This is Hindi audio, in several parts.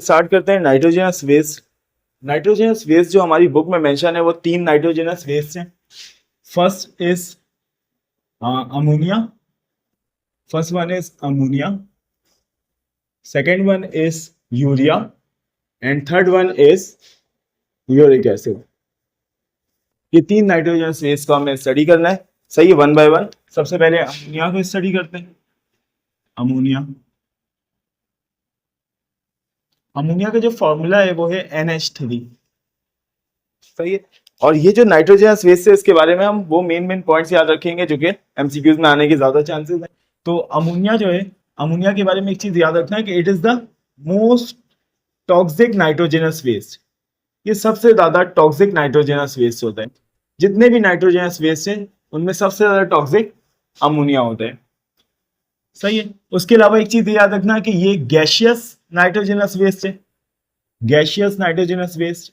स्टार्ट करते हैं नाइट्रोजनस वेस्ट। नाइट्रोजनस वेस्ट जो हमारी बुक में मेंशन है वो 3 नाइट्रोजनस वेस्ट हैं। First is ammonia, first one is ammonia, second one is urea and third one is uric acid. ये 3 नाइट्रोजनस वेस्ट को हमें स्टडी करना है। सही है, वन बाय वन। सबसे पहले अमोनिया को स्टडी करते हैं। अमोनिया का जो फॉर्मूला है वो है NH3। सही है। और ये जो नाइट्रोजनस वेस्ट है इसके बारे में हम वो मेन पॉइंट्स याद रखेंगे जो कि एमसीक्यूज में आने के ज्यादा चांसेस हैं। तो अमोनिया जो है, अमोनिया के बारे में एक चीज याद रखना है कि it is the most toxic nitrogenous waste. ये सबसे ज्यादा टॉक्सिक नाइट्रोजनस वेस्ट होता है। जितने भी नाइट्रोजनस वेस्ट है उनमें सबसे ज्यादा टॉक्सिक अमोनिया होता है। सही है। उसके अलावा एक चीज याद रखना कि ये गैसियस नाइट्रोजनस वेस्ट है। गैसियस नाइट्रोजनस वेस्ट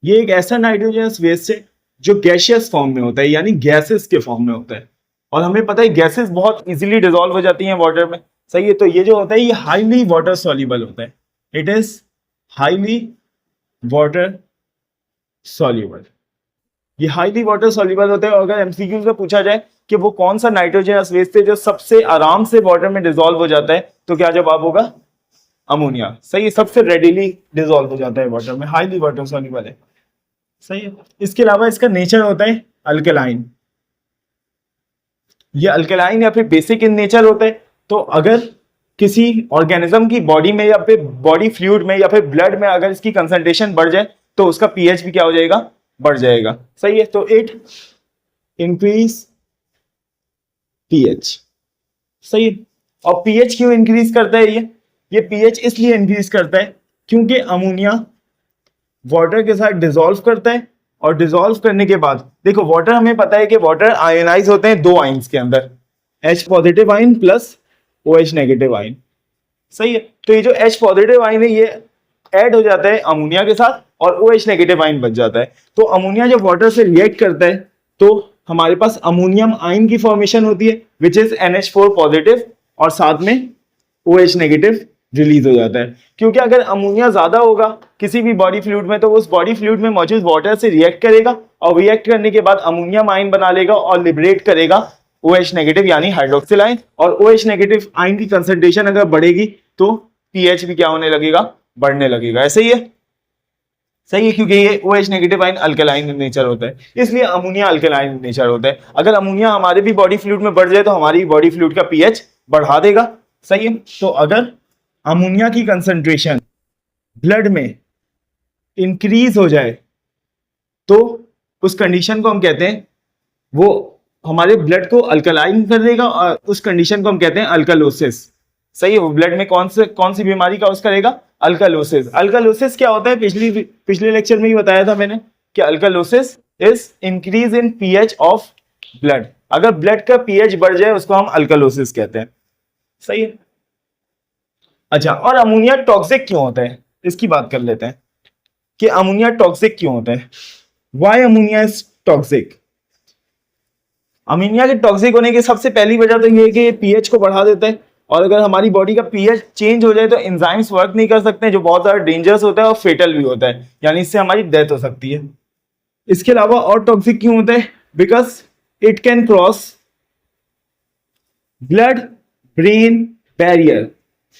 ये एक ऐसा नाइट्रोजनस वेस्ट है जो गैसियस फॉर्म में होता है, यानी गैसेस के फॉर्म में होता है। और हमें पता है गैसेस बहुत इजीली डिसॉल्व हो जाती हैं वाटर में। सही है। तो ये जो होता है ये हाईली वाटर सॉल्युबल होता है। It is highly water soluble. ये हाईली वाटर सॉल्युबल होता है। और अगर एमसीक्यू से पूछा जाए कि वो कौन सा नाइट्रोजनस वेस्ट है जो सबसे आराम से वाटर में डिसॉल्व हो जाता है, तो क्या जवाब होगा? अमोनिया। सही है। सबसे रेडिली डिसॉल्व हो जाता है वाटर में, हाईली वाटर सॉल्युबल है। सही है। इसके अलावा इसका नेचर होता है अल्कलाइन। ये अल्कलाइन या फिर बेसिक इन नेचर होता है। तो अगर किसी ऑर्गेनिज्म की बॉडी में या फिर बॉडी फ्लूइड में या फिर ब्लड में अगर इसकी कंसंट्रेशन बढ़ जाए तो उसका पीएच भी क्या हो जाएगा? बढ़ जाएगा। सही है। तो इट इंक्रीज पीएच। सही है। और पीएच क्यों इंक्रीज करता है? ये पीएच इसलिए इंक्रीज करता है क्योंकि अमोनिया वाटर के साथ डिसॉल्व करता है। और डिसॉल्व करने के बाद देखो, वाटर हमें पता है कि वाटर आयनाइज होते हैं 2 आइंस के अंदर, H positive ion plus OH negative ion. सही है। तो ये जो H पॉजिटिव आइन है ये ऐड हो जाता है अमोनिया के साथ और OH नेगेटिव आइन बच जाता है। तो अमोनिया जब वाटर से रिएक्ट करता है तो हमारे पास अमोनियम आइन की फॉर्मेशन होती है विच इज NH4 पॉजिटिव और साथ में OH नेगेटिव रिलीज हो जाता है। क्योंकि अगर अमोनिया ज्यादा होगा किसी भी बॉडी फ्लूइड में तो उस बॉडी फ्लूइड में मौजूद वाटर से रिएक्ट करेगा और रिएक्ट करने के बाद अमोनियम आइन बना लेगा और लिबरेट करेगा OH नेगेटिव यानी हाइड्रोक्सिल आइन। और OH नेगेटिव आइन की कंसंट्रेशन अगर बढ़ेगी तो पीएच भी क्या होने लगेगा? बढ़ने लगेगा। ऐसे ही है। सही है। क्योंकि ये OH negative ion alkaline nature होता है, इसलिए अमोनिया अल्कलाइन नेचर होता है। अगर अमोनिया हमारे भी बॉडी फ्लूइड में बढ़ जाए तो हमारी बॉडी फ्लूइड का पीएच बढ़ा देगा। सही है। तो अगर अमोनिया की कंसंट्रेशन ब्लड में इंक्रीज हो जाए तो उस कंडीशन को हम कहते हैं, वो हमारे ब्लड को अल्कलाइन कर देगा और उस कंडीशन को हम कहते हैं अल्कलोसिस। सही है। वो ब्लड में कौन सी बीमारी का उस करेगा? अल्कलोसिस। अल्कलोसिस क्या होता है? पिछले लेक्चर में ही बताया था मैंने कि alkalosis is increase in pH of blood. अगर ब्लड का पीएच बढ़ जाए उसको हम अल्कलोसिस कहते हैं। सही है। अच्छा, और अमोनिया टॉक्सिक क्यों होता है इसकी बात कर लेते हैं कि अमोनिया टॉक्सिक क्यों होता है। Why ammonia is toxic? Ammonia के टॉक्सिक होने की सबसे पहली वजह तो ये है कि पीएच को बढ़ा देता है। और अगर हमारी बॉडी का पीएच चेंज हो जाए तो एंजाइम्स वर्क नहीं कर सकते, जो बहुत ज्यादा डेंजरस होता है और फेटल भी होता है, यानी इससे हमारी डेथ हो सकती है। इसके अलावा और टॉक्सिक क्यों होता है? Because it can cross blood brain barrier.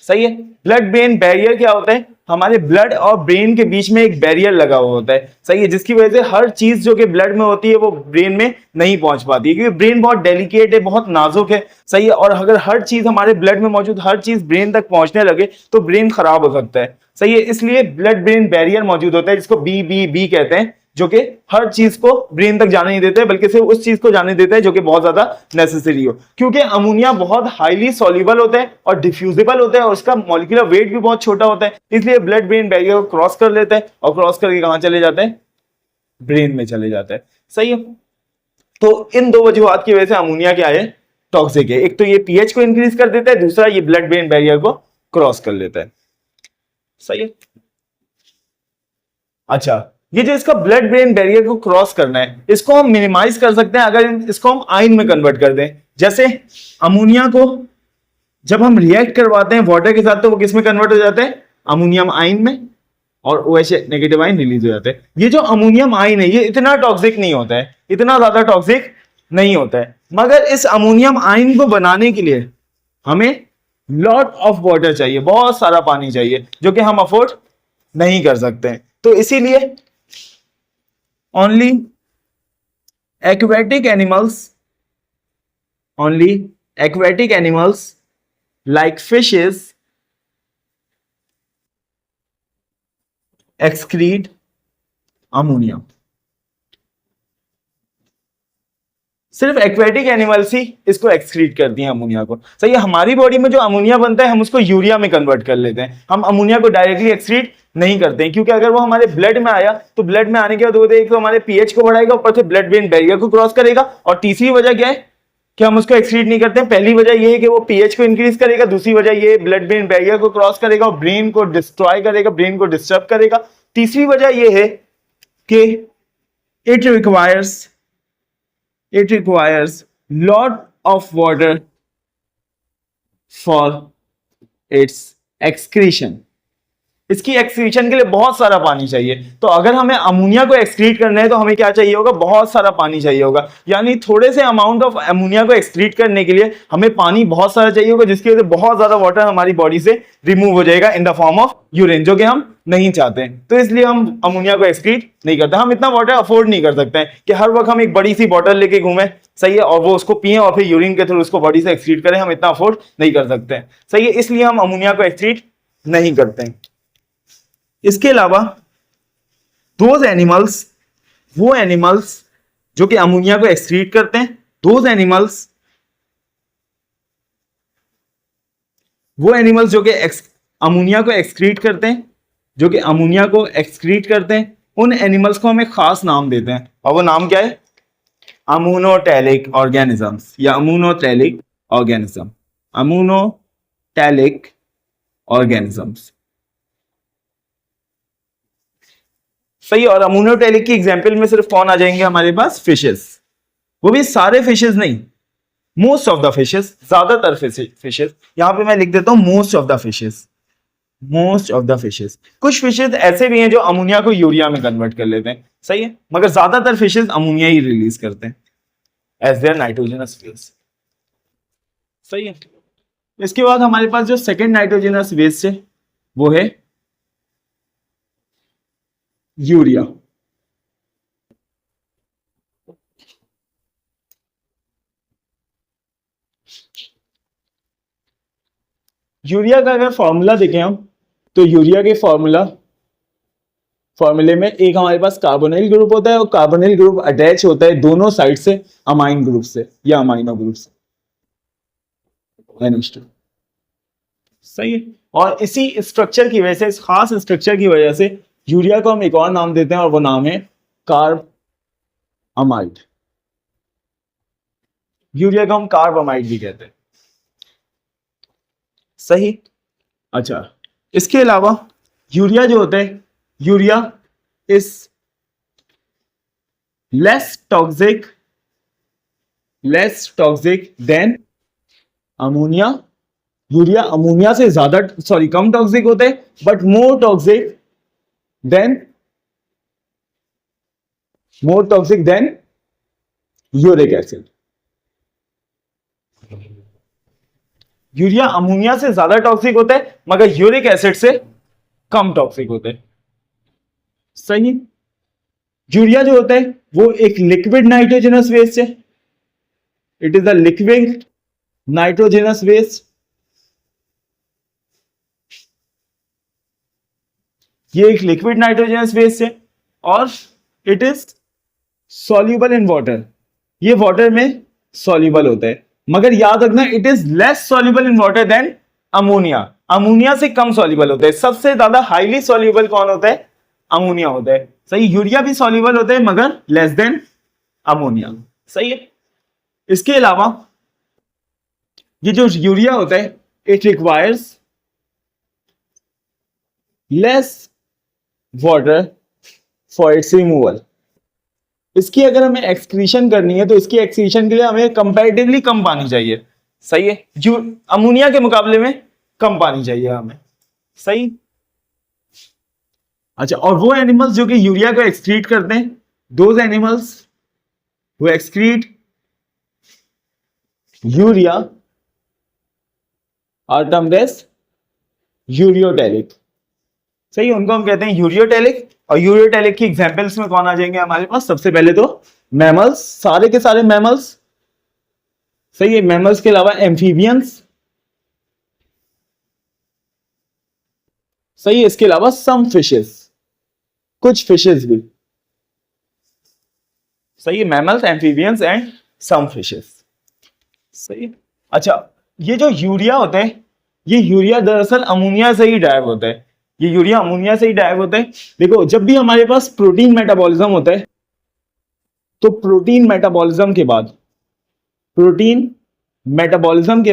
सही है। ब्लड ब्रेन बैरियर क्या होता है? हमारे ब्लड और ब्रेन के बीच में एक बैरियर लगा हुआ होता है। सही है। जिसकी वजह से हर चीज जो कि ब्लड में होती है वो ब्रेन में नहीं पहुंच पाती है, क्योंकि ब्रेन बहुत डेलिकेट है, बहुत नाजुक है। सही है। और अगर हर चीज हमारे ब्लड में मौजूद हर चीज ब्रेन तक पहुंचने लगे तो ब्रेन खराब हो सकता है। सही है। इसलिए ब्लड ब्रेन बैरियर मौजूद होता है जिसको BBB कहते हैं, जो कि हर चीज को ब्रेन तक जाने नहीं देते बल्कि सिर्फ उस चीज को जाने देते हैं जो कि बहुत ज्यादा नेसेसरी हो। क्योंकि अमोनिया बहुत हाईली सॉल्युबल होता है और डिफ्यूजिबल होता है और उसका मॉलिक्यूलर वेट भी बहुत छोटा होता है, इसलिए ब्लड ब्रेन बैरियर को क्रॉस कर लेता है और क्रॉस करके कहां चले जाते हैं? ब्रेन में चले जाता है। सही है। तो इन 2 वजूहात की वजह से अमोनिया क्या है? टॉक्सिक है। एक तो ये पीएच को इंक्रीज कर देता है, दूसरा ये ब्लड ब्रेन बैरियर को क्रॉस कर लेता है। सही है। अच्छा, ये जो इसका ब्लड ब्रेन बैरियर को क्रॉस करना है इसको हम मिनिमाइज कर सकते हैं अगर इसको हम आयन में कन्वर्ट कर दें। जैसे अमोनिया को जब हम रिएक्ट करवाते हैं वाटर के साथ तो वो किस में कन्वर्ट हो जाता है? अमोनियम आयन में और OH नेगेटिव आयन रिलीज हो जाते हैं। ये जो अमोनियम आयन है ये इतना टॉक्सिक नहीं होता है, इतना ज्यादा टॉक्सिक नहीं होता है, मगर इस अमोनियम आयन को बनाने के लिए हमें लॉट ऑफ वाटर चाहिए, बहुत सारा पानी चाहिए, जो कि हम अफोर्ड नहीं कर सकते हैं। तो इसीलिए only aquatic animals like fishes excrete ammonia। सिर्फ एक्वेटिक एनिमल्स ही इसको एक्सक्रीट करती हैं अमोनिया को। सही है, हमारी बॉडी में जो अमोनिया बनता है हम उसको यूरिया में कन्वर्ट कर लेते हैं, हम अमोनिया को डायरेक्टली एक्सक्रीट नहीं करते हैं, क्योंकि अगर वो हमारे ब्लड में आया तो ब्लड में आने के बाद वो एक तो हमारे पीएच को बढ़ाएगा, ऊपर से ब्लड ब्रेन बैरियर को क्रॉस करेगा, और तीसरी वजह क्या है कि हम उसको एक्सक्रीट नहीं करते हैं। पहली वजह ये है कि वो पीएच को इंक्रीज करेगा, दूसरी वजह ये ब्लड ब्रेन बैरियर को क्रॉस करेगा और ब्रेन को डिस्ट्रॉय करेगा, ब्रेन को डिस्टर्ब करेगा। तीसरी वजह ये है कि it requires lot of water for its excretion। इसकी एक्सक्रीशन के लिए बहुत सारा पानी चाहिए। तो अगर हमें अमोनिया को एक्सक्रीट करना है तो हमें क्या चाहिए होगा, बहुत सारा पानी चाहिए होगा। यानी थोड़े से अमाउंट ऑफ अमोनिया को एक्सक्रीट करने के लिए हमें पानी बहुत सारा चाहिए होगा, जिसकी वजह से बहुत ज्यादा वाटर हमारी बॉडी से रिमूव हो जाएगा in the form of urine, जो कि हम नहीं चाहते हैं। तो इसलिए हम अमोनिया को एक्सक्रीट नहीं करते। हम इतना वाटर अफोर्ड नहीं कर सकते हैं कि हर वक्त हम एक बड़ी सी बॉटल लेके घूमें, सही है, और वो उसको पिए और फिर यूरिन के थ्रू उसको बॉडी से एक्सक्रीट करें। हम इतना अफोर्ड नहीं कर सकते हैं, सही है, इसलिए हम अमोनिया को एक्सक्रीट नहीं करते हैं। इसके अलावा दोज एनिमल्स, वो एनिमल्स जो कि अमोनिया को एक्सक्रीट करते हैं, दोज एनिमल्स, वो एनिमल्स जो कि अमोनिया को एक्सक्रीट करते हैं, जो कि अमोनिया को एक्सक्रीट करते हैं, उन एनिमल्स को हम एक खास नाम देते हैं, और वो नाम क्या है, अमोनोटैलिक ऑर्गेनिजम्स या अमोनोटैलिक ऑर्गेनिज्म, अमोनोटैलिक ऑर्गेनिजम्स। सही। और अमोनोटैलिक की एग्जांपल में सिर्फ कौन आ जाएंगे हमारे पास, फिशेस। वो भी सारे फिशेस नहीं, मोस्ट ऑफ द फिशेस, ज्यादातर फिशेस। यहां पे मैं लिख देता हूं most of the fishes, most of the fishes. कुछ फिशेस ऐसे भी हैं जो अमोनिया को यूरिया में कन्वर्ट कर लेते हैं, सही है, मगर ज्यादातर फिशेस अमोनिया ही रिलीज करते हैं एज देयर नाइट्रोजनस वेस्ट, सही है। इसके बाद हमारे पास जो सेकेंड नाइट्रोजनस वेस्ट है वो है यूरिया। यूरिया का अगर फॉर्मूला देखें हम, तो यूरिया के फॉर्मूले में एक हमारे पास कार्बोनिल ग्रुप होता है और कार्बोनिल ग्रुप अटैच होता है दोनों साइड से अमाइन ग्रुप से या अमाइनो ग्रुप से, सही है। और इसी स्ट्रक्चर की वजह से, इस खास स्ट्रक्चर की वजह से यूरिया को हम एक और नाम देते हैं और वो नाम है कार्ब अमाइड। यूरिया को हम कार्ब अमाइड भी कहते हैं, सही। अच्छा, इसके अलावा यूरिया जो होता है, urea is less toxic than ammonia. Urea ammonia से ज्यादा, सॉरी, कम टॉक्सिक होता है, but more toxic than uric acid. Urea ammonia से ज्यादा टॉक्सिक होता है, मगर यूरिक एसिड से कम टॉक्सिक होता है, सही। यूरिया जो होता है वो एक लिक्विड नाइट्रोजनस वेस्ट है, it is a liquid nitrogenous waste. ये एक लिक्विड नाइट्रोजनस वेस्ट है और it is soluble in water, ये वाटर में सॉल्युबल होता है, मगर याद रखना it is less soluble in water than ammonia. Ammonia से कम सॉल्युबल होता है। सबसे ज्यादा हाईली सॉल्युबल कौन होता है, अमोनिया होता है, सही। यूरिया भी सॉल्युबल होता है मगर लेस देन अमोनिया, सही है। इसके अलावा ये जो यूरिया होता है, it requires less water for its removal. इसकी अगर हमें एक्सक्रीशन करनी है तो इसकी एक्सक्रीशन के लिए हमें कंपैरेटिवली कम पानी चाहिए, सही है। जो अमोनिया के मुकाबले में कम पानी चाहिए हमें, सही। अच्छा, और वो एनिमल्स जो कि यूरिया को एक्सक्रीट करते हैं, those animals who excrete urea are termed as ureotelic. सही, उनको हम कहते हैं यूरियोटेलिक। और यूरियोटेलिक की एग्जांपल्स में कौन आ जाएंगे हमारे पास? सबसे पहले तो मैमल्स, सारे के सारे मैमल्स। सही है, मैमल्स के अलावा एम्फीबियंस। सही है, इसके अलावा सम फिशेस, कुछ फिशेस भी। सही है, mammals, amphibians and some fishes. सही है। अच्छा, ये जो यूरिया होता है, ये यूरिया दरअसल अमोनिया से ही ड्राइव होता है। ये यूरिया अमोनिया से ही ड्राइव होता है। देखो, जब भी हमारे पास प्रोटीन मेटाबॉलिज्म होता है, तो प्रोटीन मेटाबॉलिज्म के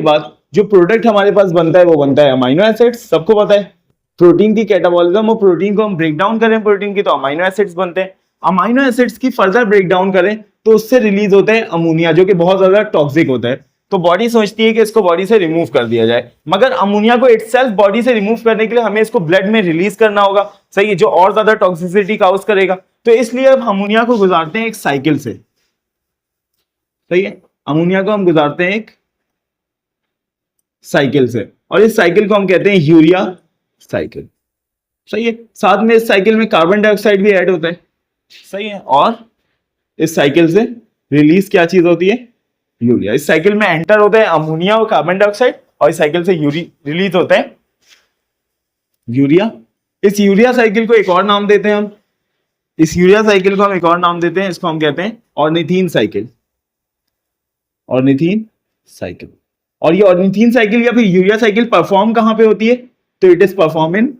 बाद जो प्रोडक्ट हमारे पास बनता है वो बनता है अमीनो एसिड्स। सबको पता है प्रोटीन की कैटाबॉलिज्म, और प्रोटीन को हम ब्रेक डाउन करें प्रोटीन की, तो अमीनो एसिड्स बनते हैं। अमीनो एसिड्स की फर्दर ब्रेक डाउन करें तो उससे रिलीज होता है अमोनिया, जो कि बहुत ज्यादा टॉक्सिक होता है। तो बॉडी सोचती है कि इसको बॉडी से रिमूव कर दिया जाए, मगर अमोनिया को इटसेल्फ बॉडी से रिमूव करने के लिए हमें इसको ब्लड में रिलीज करना होगा। सही है, जो और ज्यादा टॉक्सिसिटी काउज करेगा। तो इसलिए अब अमोनिया को गुजारते हैं एक साइकिल से। सही है, अमोनिया को हम गुजारते हैं एक साइकिल से, और इस साइकिल को हम कहते हैं यूरिया साइकिल। सही है, साथ में इस साइकिल में कार्बन डाइऑक्साइड भी ऐड होता है। सही है, और इस साइकिल से रिलीज क्या चीज होती है? यूरिया। इस साइकिल में एंटर होता है अमोनिया और कार्बन डाइऑक्साइड, और इस साइकिल से रिलीज होता है यूरिया। इस यूरिया साइकिल को एक और नाम देते हैं हम, इसको हम कहते हैं ऑर्निथीन साइकिल। Ornithine cycle. और ये ऑर्निथीन साइकिल या फिर यूरिया साइकिल परफॉर्म कहां पे होती है? तो it is perform in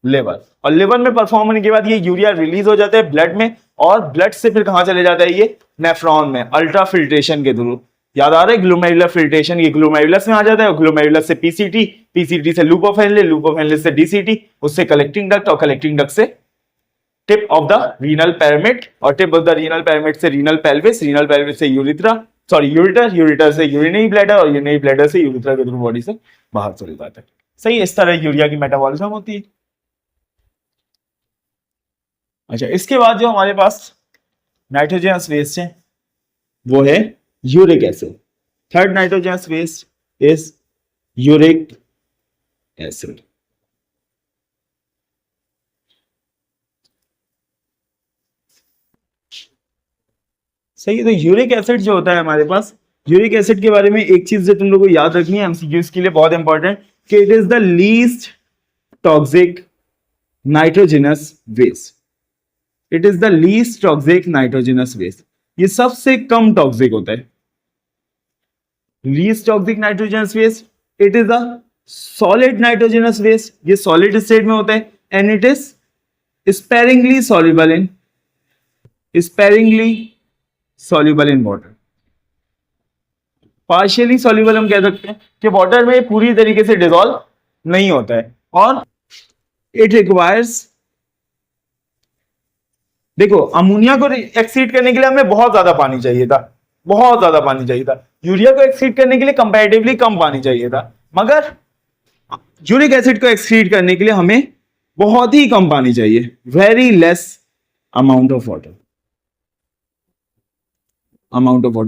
liver, और लिवर में परफॉर्म होने के बाद ये यूरिया रिलीज हो जाता है ब्लड में, और ब्लड से फिर कहां चले जाता है? ये नेफ्रॉन में, अल्ट्रा फिल्ट्रेशन के थ्रू। याद आ रहा है ग्लोमेरुलर फिल्ट्रेशन? ये ग्लोमेरुलस में आ जाता है, और ग्लोमेरुलस से पीसीटी, पीसीटी से लूपोफेनले, लूपोफेनले से डीसीटी, उससे कलेक्टिंग डक्ट, और कलेक्टिंग डक्ट से tip of the renal pyramid, और tip of the renal pyramid से रीनल पेल्विस, रीनल पेल्विस से यूरिथ्रा, सॉरी यूरिटर, यूरिटर से यूरिनरी ब्लैडर, और यूरिनरी ब्लैडर से यूरिथ्रा के थ्रू बॉडी से बाहर चले जाता है। सही, इस तरह यूरिया की मेटाबॉलिज्म होती है। अच्छा, इसके बाद जो हमारे पास नाइट्रोजनस वेस्ट है वो है uric acid. Third nitrogenous waste is uric acid. सही है, तो यूरिक एसिड जो होता है हमारे पास, यूरिक एसिड के बारे में एक चीज जो तुम लोगों को याद रखनी है एमसीक्यूज के लिए बहुत इंपॉर्टेंट, कि it is the least toxic nitrogenous waste. It is the least toxic nitrogenous waste. ये सबसे कम टॉक्सिक होता है। Least toxic nitrogenous waste, it is a solid nitrogenous waste. ये सॉलिड स्टेट में होता है, and it is sparingly soluble in water. Partially soluble हम कह सकते हैं कि वाटर में पूरी तरीके से डिसॉल्व नहीं होता है, और इट रिक्वायर्स, देखो अमोनिया को एक्सीड करने के लिए हमें बहुत ज्यादा पानी चाहिए था, यूरिया को एक्सीड करने के लिए कंपैरेटिवली कम पानी चाहिए था, मगर यूरिक एसिड को एक्सीड करने के लिए हमें बहुत ही कम पानी चाहिए, very less amount of water.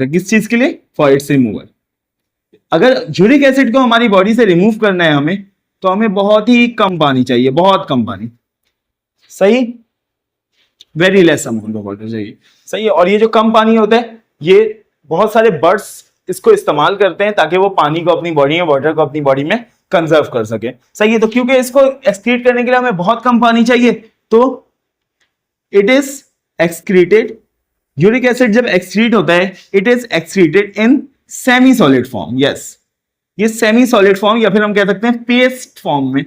किस चीज के लिए? For its removal. अगर यूरिक एसिड को हमारी बॉडी से रिमूव करना है हमें, तो हमें बहुत ही कम पानी चाहिए, बहुत कम पानी। सही, very less amount of water चाहिए। सही है, और ये जो कम पानी होता है, ये बहुत सारे बर्ड्स इसको इस्तेमाल करते हैं ताकि वो पानी को अपनी बॉडी में, वाटर को अपनी बॉडी में कंजर्व कर सके। सही है, तो क्योंकि इसको एक्सक्रीट करने के लिए हमें बहुत कम पानी चाहिए, तो it is excreted. Uric acid जब एक्सक्रीट होता है, it is excreted in semi solid form. Yes, ये सेमी सॉलिड फॉर्म या फिर हम कह सकते हैं पेस्ट फॉर्म में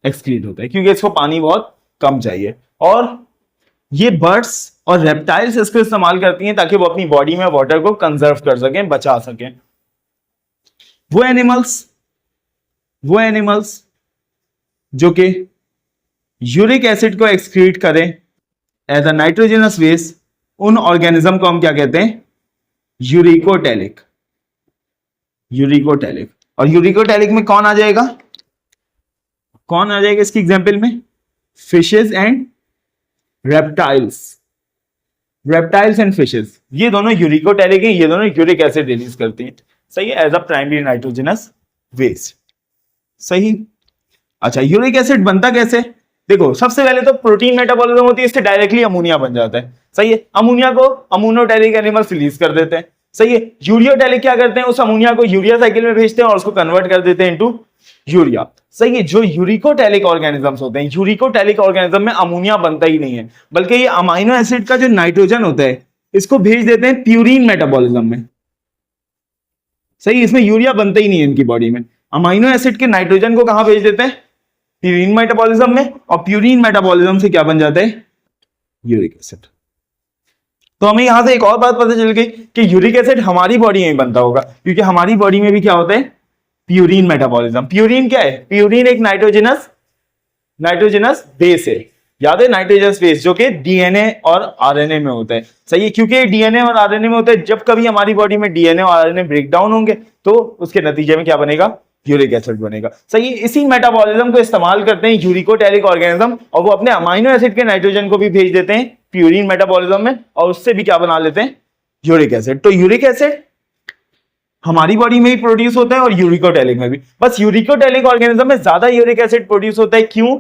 एक्सक्रीट होता है, क्योंकि इसको पानी बहुत कम चाहिए। और ये बर्ड्स और रेप्टाइल्स इसको इस्तेमाल करती हैं ताकि वो अपनी बॉडी में वाटर को कंजर्व कर सकें, बचा सकें। वो एनिमल्स जो कि यूरिक एसिड को एक्सक्रीट करें एज अ नाइट्रोजनस वेस्ट, उन ऑर्गेनिज्म को हम क्या कहते हैं? यूरिकोटेलिक। और यूरिकोटेलिक में कौन आ जाएगा इसकी एग्जाम्पल में? Fishes and reptiles, reptiles and fishes, ये दोनों यूरिकोटैलिक है, ये दोनों यूरिक एसिड रिलीज करती हैं, सही है, as a primary nitrogenous waste, सही। अच्छा, यूरिक एसिड बनता कैसे? देखो, सबसे पहले तो प्रोटीन मेटाबॉलिज्म होती है, इससे डायरेक्टली अमोनिया बन जाता है, सही है। अमोनिया को अमोनोटैलिक एनिमल्स रिलीज कर देते हैं, सही है। यूरियोटैलिक क्या करते हैं, उस अमोनिया को यूरिया साइकिल में भेजते हैं और उसको कन्वर्ट कर देते हैं इनटू यूरिया, सही है। जो यूरिकोटैलिक ऑर्गेनिजम्स होते हैं, यूरिकोटैलिक ऑर्गेनिज्म में अमोनिया बनता ही नहीं है, बल्कि ये अमाइनो एसिड का जो नाइट्रोजन होता है इसको भेज देते हैं प्यूरिन मेटाबॉलिज्म में, सही। इसमें यूरिया बनता ही नहीं है इनकी बॉडी में, अमाइनो एसिड के नाइट्रोजन को कहां भेज देते हैं, प्यूरिन मेटाबॉलिज्म में, और प्यूरिन मेटाबॉलिज्म से क्या बन जाता है, यूरिक एसिड। तो हमें यहां से एक और बात पता चल गई कि यूरिक एसिड हमारी बॉडी में बनता होगा, क्योंकि हमारी बॉडी में भी क्या होता है, प्यूरिन मेटाबॉलिज्म। प्यूरिन क्या है, प्यूरिन एक नाइट्रोजनस बेस है, याद है, नाइट्रोजनस बेस, जो कि डीएनए और आरएनए में होता है, सही है। क्योंकि डीएनए और आरएनए में होता है, जब कभी हमारी बॉडी में डीएनए और आरएनए ब्रेक डाउन होंगे तो उसके नतीजे में क्या बनेगा, यूरिक एसिड बनेगा, सही। इसी मेटाबॉलिज्म को इस्तेमाल करते हैं यूरिकोटैलिक ऑर्गेनिज्म, और वो अपने अमाइनो एसिड के नाइट्रोजन को भी भेज देते हैं प्यूरिन मेटाबॉलिज्म में, और उससे भी क्या बना लेते हैं, यूरिक एसिड। तो यूरिक एसिड हमारी बॉडी में भी प्रोड्यूस होता है और यूरिकोटैलिक में भी, बस यूरिकोटैलिक ऑर्गेनिज्म में ज्यादा यूरिक एसिड प्रोड्यूस होता है, क्यों,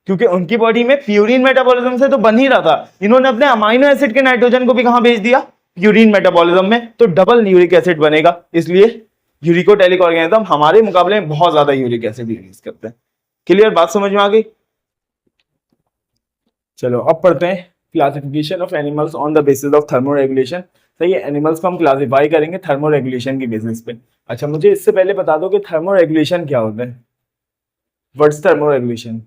क्योंकि उनकी बॉडी में प्यूरिन मेटाबॉलिज्म से तो बन ही रहा था, इन्होंने अपने अमाइनो एसिड के नाइट्रोजन को भी कहां भेज दिया, प्यूरिन मेटाबॉलिज्म में, तो डबल यूरिक एसिड बनेगा, इसलिए यूरिकोटैलिक ऑर्गेनिज्म हमारे मुकाबले में बहुत ज्यादा यूरिक एसिड रिलीज करते हैं। क्लियर, बात समझ में आ गई? चलो अब पढ़ते हैं classification of animals on the basis of thermoregulation, सही है। एनिमल्स को हम क्लासिफाई करेंगे थर्मोरेगुलेशन की बेसिस पे। अच्छा, मुझे इससे पहले बता दो कि थर्मोरेगुलेशन क्या होता है। What's thermoregulation?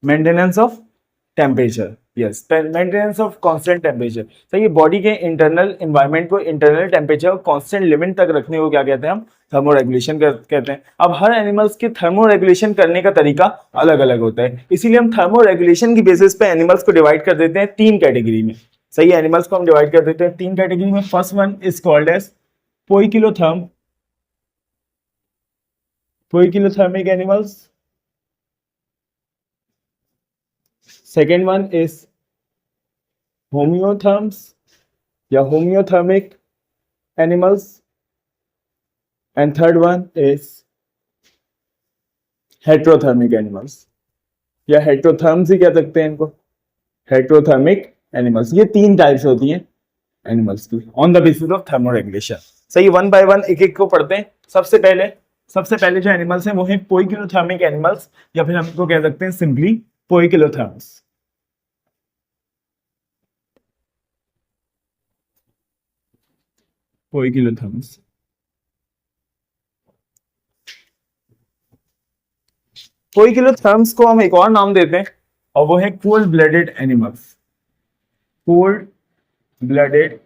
Maintenance of temperature, yes, maintenance of constant temperature, सही है। बॉडी के इंटरनल एनवायरनमेंट को, इंटरनल टेम्परेचर को कांस्टेंट लिमिट तक रखने को क्या कहते हैं हम, थर्मोरेगुलेशन कहते हैं। अब हर एनिमल्स के थर्मोरेगुलेशन करने का तरीका अलग अलग होता है, इसीलिए हम थर्मोरेगुलेशन की बेसिस पे एनिमल्स को डिवाइड कर देते हैं तीन कैटेगरी में, सही है। एनिमल्स को हम डिवाइड कर देते हैं तीन कैटेगरी में। First one is called as poikilothermic animals, second one is homeotherms या homeothermic animals, and third one is heterothermic animals या heterotherms ही कह सकते हैं इनको, heterothermic animals। ये तीन टाइप्स होती हैं एनिमल्स की on the basis of thermoregulation, सही। वन बाय वन एक एक को पढ़ते हैं। सबसे पहले जो एनिमल्स हैं वो है पोइकिलोथर्मिक एनिमल्स, या फिर हम इनको कह सकते हैं सिंपली पोइकिलोथर्म्स। पोइकिलोथर्म्स, पोइकिलोथर्म्स को हम एक और नाम देते हैं और वो है cold blooded animals, cold blooded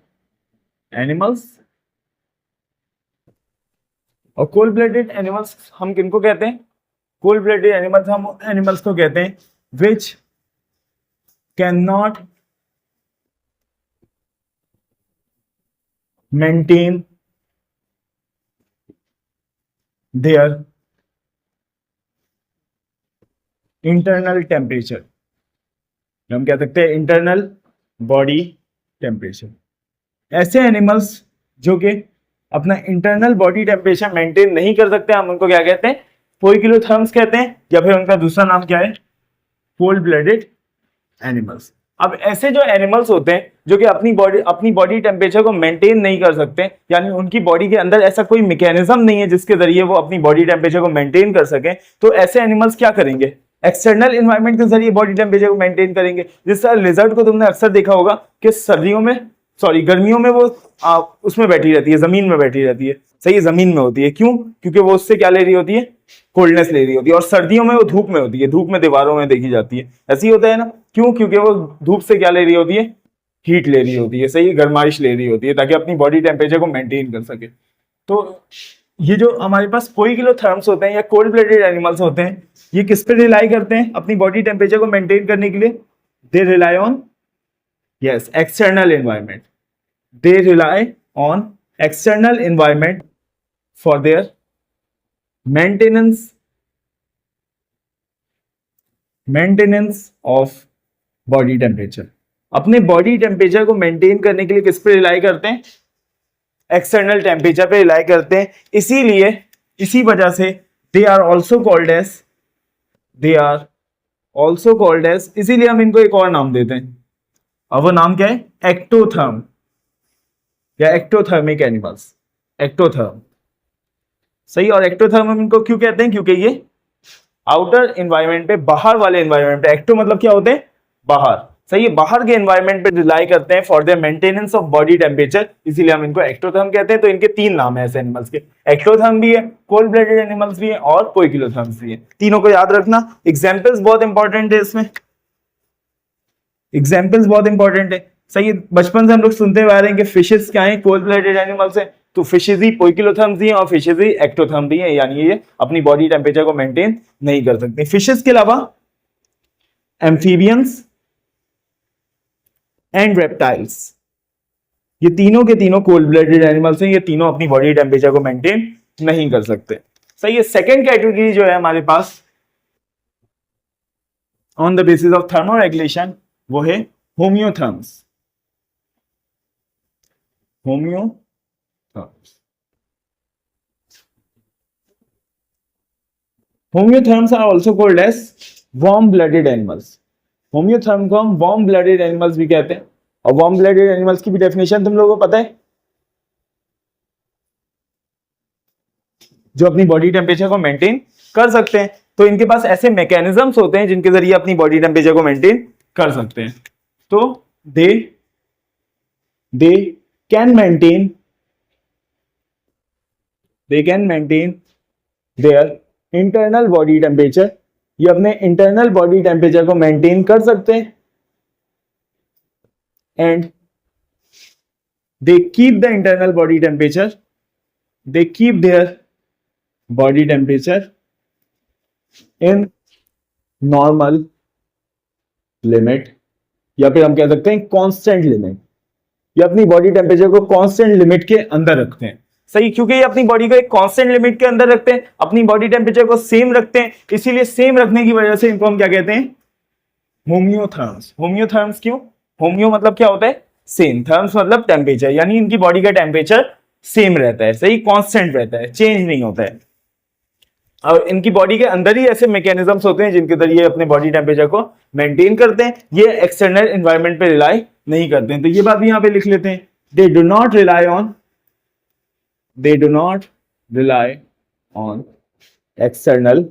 animals. और कोल्ड ब्लडेड एनिमल्स हम किनको कहते हैं, कोल्ड ब्लडेड एनिमल्स हम एनिमल्स को कहते हैं which cannot maintain their internal temperature, हम कह सकते हैं इंटरनल बॉडी टेम्परेचर। ऐसे एनिमल्स जो कि अपना इंटरनल बॉडी टेम्परेचर मेंटेन नहीं कर सकते, हम उनको क्या कहते हैं, पोइकिलोथर्म्स कहते हैं, या फिर उनका दूसरा नाम क्या है, कोल्ड ब्लडेड एनिमल्स। अब ऐसे जो एनिमल्स होते हैं जो कि अपनी बॉडी टेम्परेचर को मेंटेन नहीं कर सकते, यानी उनकी बॉडी के अंदर ऐसा कोई मैकेनिज्म नहीं है जिसके जरिए वो अपनी बॉडी टेम्परेचर को मेंटेन कर सके, तो ऐसे एनिमल्स क्या करेंगे, एक्सटर्नल एनवायरनमेंट के जरिए बॉडी टेम्परेचर को मेंटेन करेंगे। जिस तरह लिजर्ड को तुमने अक्सर देखा होगा कि गर्मियों में वो उसमें बैठी रहती है, जमीन में बैठी रहती है, सही है, जमीन में होती है। क्यों? क्योंकि वो उससे क्या ले रही होती है, कोल्डनेस ले रही होती है। और सर्दियों में वो धूप में होती है, धूप में दीवारों में देखी जाती है, ऐसी होता है ना। क्यों? क्योंकि वो धूप से क्या ले रही होती है, हीट ले रही होती है, सही है, गर्माइश ले रही होती है, ताकि अपनी बॉडी टेम्परेचर को मेंटेन कर सके। तो ये जो हमारे पास पोइकिलोथर्म्स होते हैं या कोल्ड ब्लडेड एनिमल्स होते हैं, ये किस पे रिलाई करते हैं अपनी बॉडी टेम्परेचर को मेंटेन करने के लिए? They rely on external environment, they rely on external environment for their maintenance of body temperature, अपने बॉडी टेम्परेचर को मेंटेन करने के लिए किस पे रिलाई करते हैं? एक्सटर्नल टेम्परेचर पे रिलाई करते हैं। इसीलिए इसी वजह से they are also called as, इसीलिए हम इनको एक और नाम देते हैं, और वो नाम क्या है? एक्टोथर्म या एक्टोथर्मिक एनिमल्स, एक्टोथर्म। सही। और एक्टोथर्म हम इनको क्यों कहते हैं? क्योंकि ये आउटर एनवायरनमेंट पे, बाहर वाले एनवायरनमेंट पे, एक्टो मतलब क्या होते हैं? बाहर। सही है, बाहर के एनवायरनमेंट पे रिलाई करते हैं for the maintenance of body temperature, इसीलिए हम इनको एक्टोथर्म कहते हैं। तो इनके तीन नाम है ऐसे एनिमल्स के, एक्टोथर्म भी है, कोल्ड ब्लडेड एनिमल्स भी है, और पोइकिलोथर्म्स भी है। तीनों को याद रखना। एग्जांपल्स बहुत इंपॉर्टेंट है इसमें, एग्जांपल्स बहुत इंपॉर्टेंट है। सही है, बचपन से हम लोग सुनते हुए आ रहे हैं कि फिशेस क्या है? कोल्ड ब्लडेड एनिमल्स है। तो फिशेस ही पोइकिलोथर्म्स ही हैं और फिशेस ही एक्टोथर्म भी है, यानी ये अपनी बॉडी टेम्परेचर को मेंटेन नहीं कर सकते। फिशेस के अलावा एम्फीबियंस एंड रेप्टाइल्स, ये तीनों के तीनों कोल्ड ब्लडेड एनिमल्स हैं, ये तीनों अपनी बॉडी टेम्परेचर को मेंटेन नहीं कर सकते। सही है। सेकेंड कैटेगरी जो है हमारे pass on the basis of thermoregulation, वो है homeotherms. Homeotherms are also called as warm-blooded animals. होम्योथर्म को हम वार्म ब्लडेड एनिमल्स भी कहते हैं, और वार्म ब्लडेड एनिमल्स की भी डेफिनेशन तुम लोगों को पता है, जो अपनी बॉडी टेम्परेचर को मेंटेन कर सकते हैं। तो इनके पास ऐसे मैकेनिज्म्स होते हैं जिनके जरिए अपनी बॉडी टेम्परेचर को मेंटेन कर सकते हैं। तो they can maintain their internal body temperature, ये अपने इंटरनल बॉडी टेम्परेचर को मेंटेन कर सकते हैं, and they keep the internal body temperature, they keep their body temperature in normal limit, या फिर हम कह सकते हैं कांस्टेंट लिमिट। ये अपनी बॉडी टेम्परेचर को कांस्टेंट लिमिट के अंदर रखते हैं। सही, क्योंकि ये अपनी बॉडी को एक कांस्टेंट लिमिट के अंदर रखते हैं, अपनी बॉडी टेम्परेचर को सेम रखते हैं, इसीलिए सेम रखने की वजह से इनको हम क्या कहते हैं? होम्योथर्म्स। होम्योथर्म्स क्यों? होम्यो मतलब क्या होता है? सेम, थर्म्स मतलब टेम्परेचर, यानी इनकी बॉडी का टेम्परेचर सेम रहता है। सही, कांस्टेंट रहता है, चेंज नहीं होता है। और इनकी बॉडी के अंदर ही ऐसे मैकेनिज्म्स होते हैं जिनके जरिए अपने बॉडी टेम्परेचर को मेंटेन करते हैं, ये एक्सटर्नल एनवायरनमेंट पे रिलाई नहीं करते हैं। तो ये बात भी यहां पे लिख लेते हैं, they do not rely on external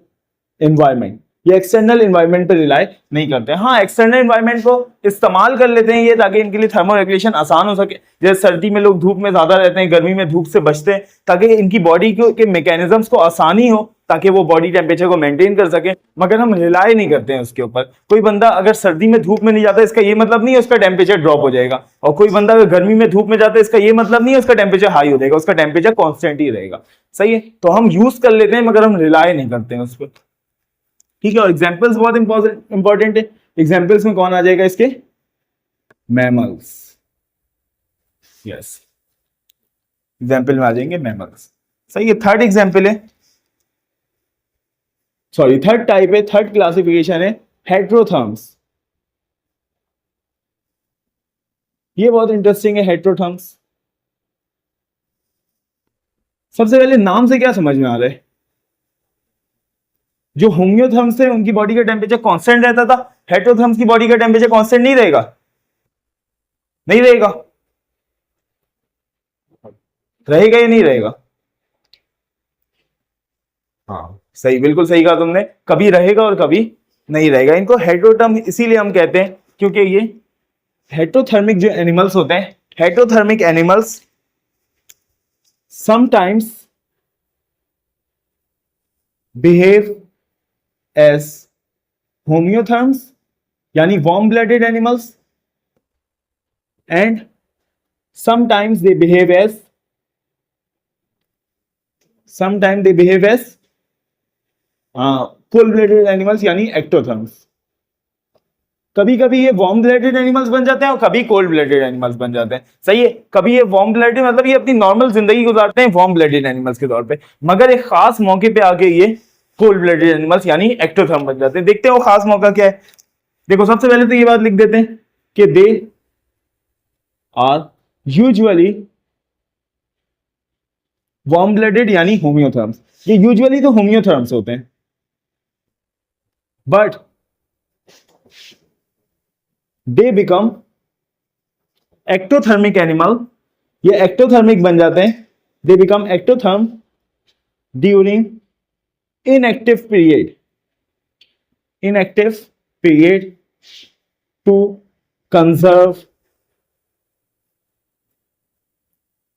environment, ये एक्सटर्नल एनवायरनमेंट पे रिलाई नहीं करते हैं। हाँ, एक्सटर्नल एनवायरनमेंट को इस्तेमाल कर लेते हैं ये, ताकि इनके लिए थर्मोरेगुलेशन आसान हो सके। जैसे सर्दी में लोग धूप में ज्यादा रहते हैं, गर्मी में धूप से बचते हैं, ताकि इनकी बॉडी के मैकेनिज्म्स को आसानी हो, ताकि वो बॉडी टेम्परेचर को मेंटेन कर सके। मगर हम रिलाई नहीं करते हैं उसके ऊपर। कोई बंदा अगर सर्दी में धूप में नहीं जाता, इसका ये मतलब नहीं है उसका टेम्परेचर ड्रॉप हो जाएगा, और कोई बंदा अगर गर्मी में धूप में जाता है, इसका ये मतलब नहीं है उसका टेम्परेचर हाई हो जाएगा, उसका टेम्परेचर कांस्टेंट ही रहेगा। सही है, तो हम यूज कर लेते हैं मगर हम रिलाई नहीं करते हैं उस पर। ठीक है, और एग्जाम्पल्स बहुत इंपॉर्टेंट है। एग्जाम्पल्स में कौन आ जाएगा इसके? मैमल्स। यस, एग्जाम्पल में आ जाएंगे मैमल्स। सही है। थर्ड एग्जाम्पल है, सॉरी थर्ड टाइप है, थर्ड क्लासिफिकेशन है हेट्रोथर्म्स। ये बहुत इंटरेस्टिंग है हेट्रोथर्म्स। सबसे पहले नाम से क्या समझ में आ रहा है? जो होम्योथर्म्स थे उनकी बॉडी का टेम्परेचर कांस्टेंट रहता था, हेट्रोथर्म्स की बॉडी का टेम्परेचर कांस्टेंट नहीं रहेगा, नहीं रहेगा, रहेगा या नहीं रहेगा? हाँ सही, बिल्कुल सही कहा तुमने, कभी रहेगा और कभी नहीं रहेगा। इनको हेट्रोथर्म इसीलिए हम कहते हैं क्योंकि ये हेट्रोथर्मिक जो एनिमल्स होते हैं, heterothermic animals sometimes behave as homeotherms, यानी warm blooded animals, and sometimes they behave as cold blooded animals, यानी एक्टोथर्म्स। कभी कभी ये वार्म ब्लडेड एनिमल्स बन जाते हैं और कभी कोल्ड ब्लडेड एनिमल्स बन जाते हैं। सही है, कभी ये वार्म ब्लडेड मतलब ये अपनी नॉर्मल जिंदगी गुजारते हैं वार्म ब्लडेड एनिमल्स के तौर पे, मगर एक खास मौके पे आके ये कोल्ड ब्लडेड एनिमल्स यानी एक्टोथर्म बन जाते हैं। देखते हैं वो खास मौका क्या है। देखो सबसे पहले तो ये बात लिख देते हैं कि they are usually warm blooded यानी होमियोथर्म्स। ये यूजुअली तो होमियोथर्म्स होते हैं, but they become ectothermic animal, ये एक्टोथर्मिक बन जाते हैं, they become ectotherm during inactive period to conserve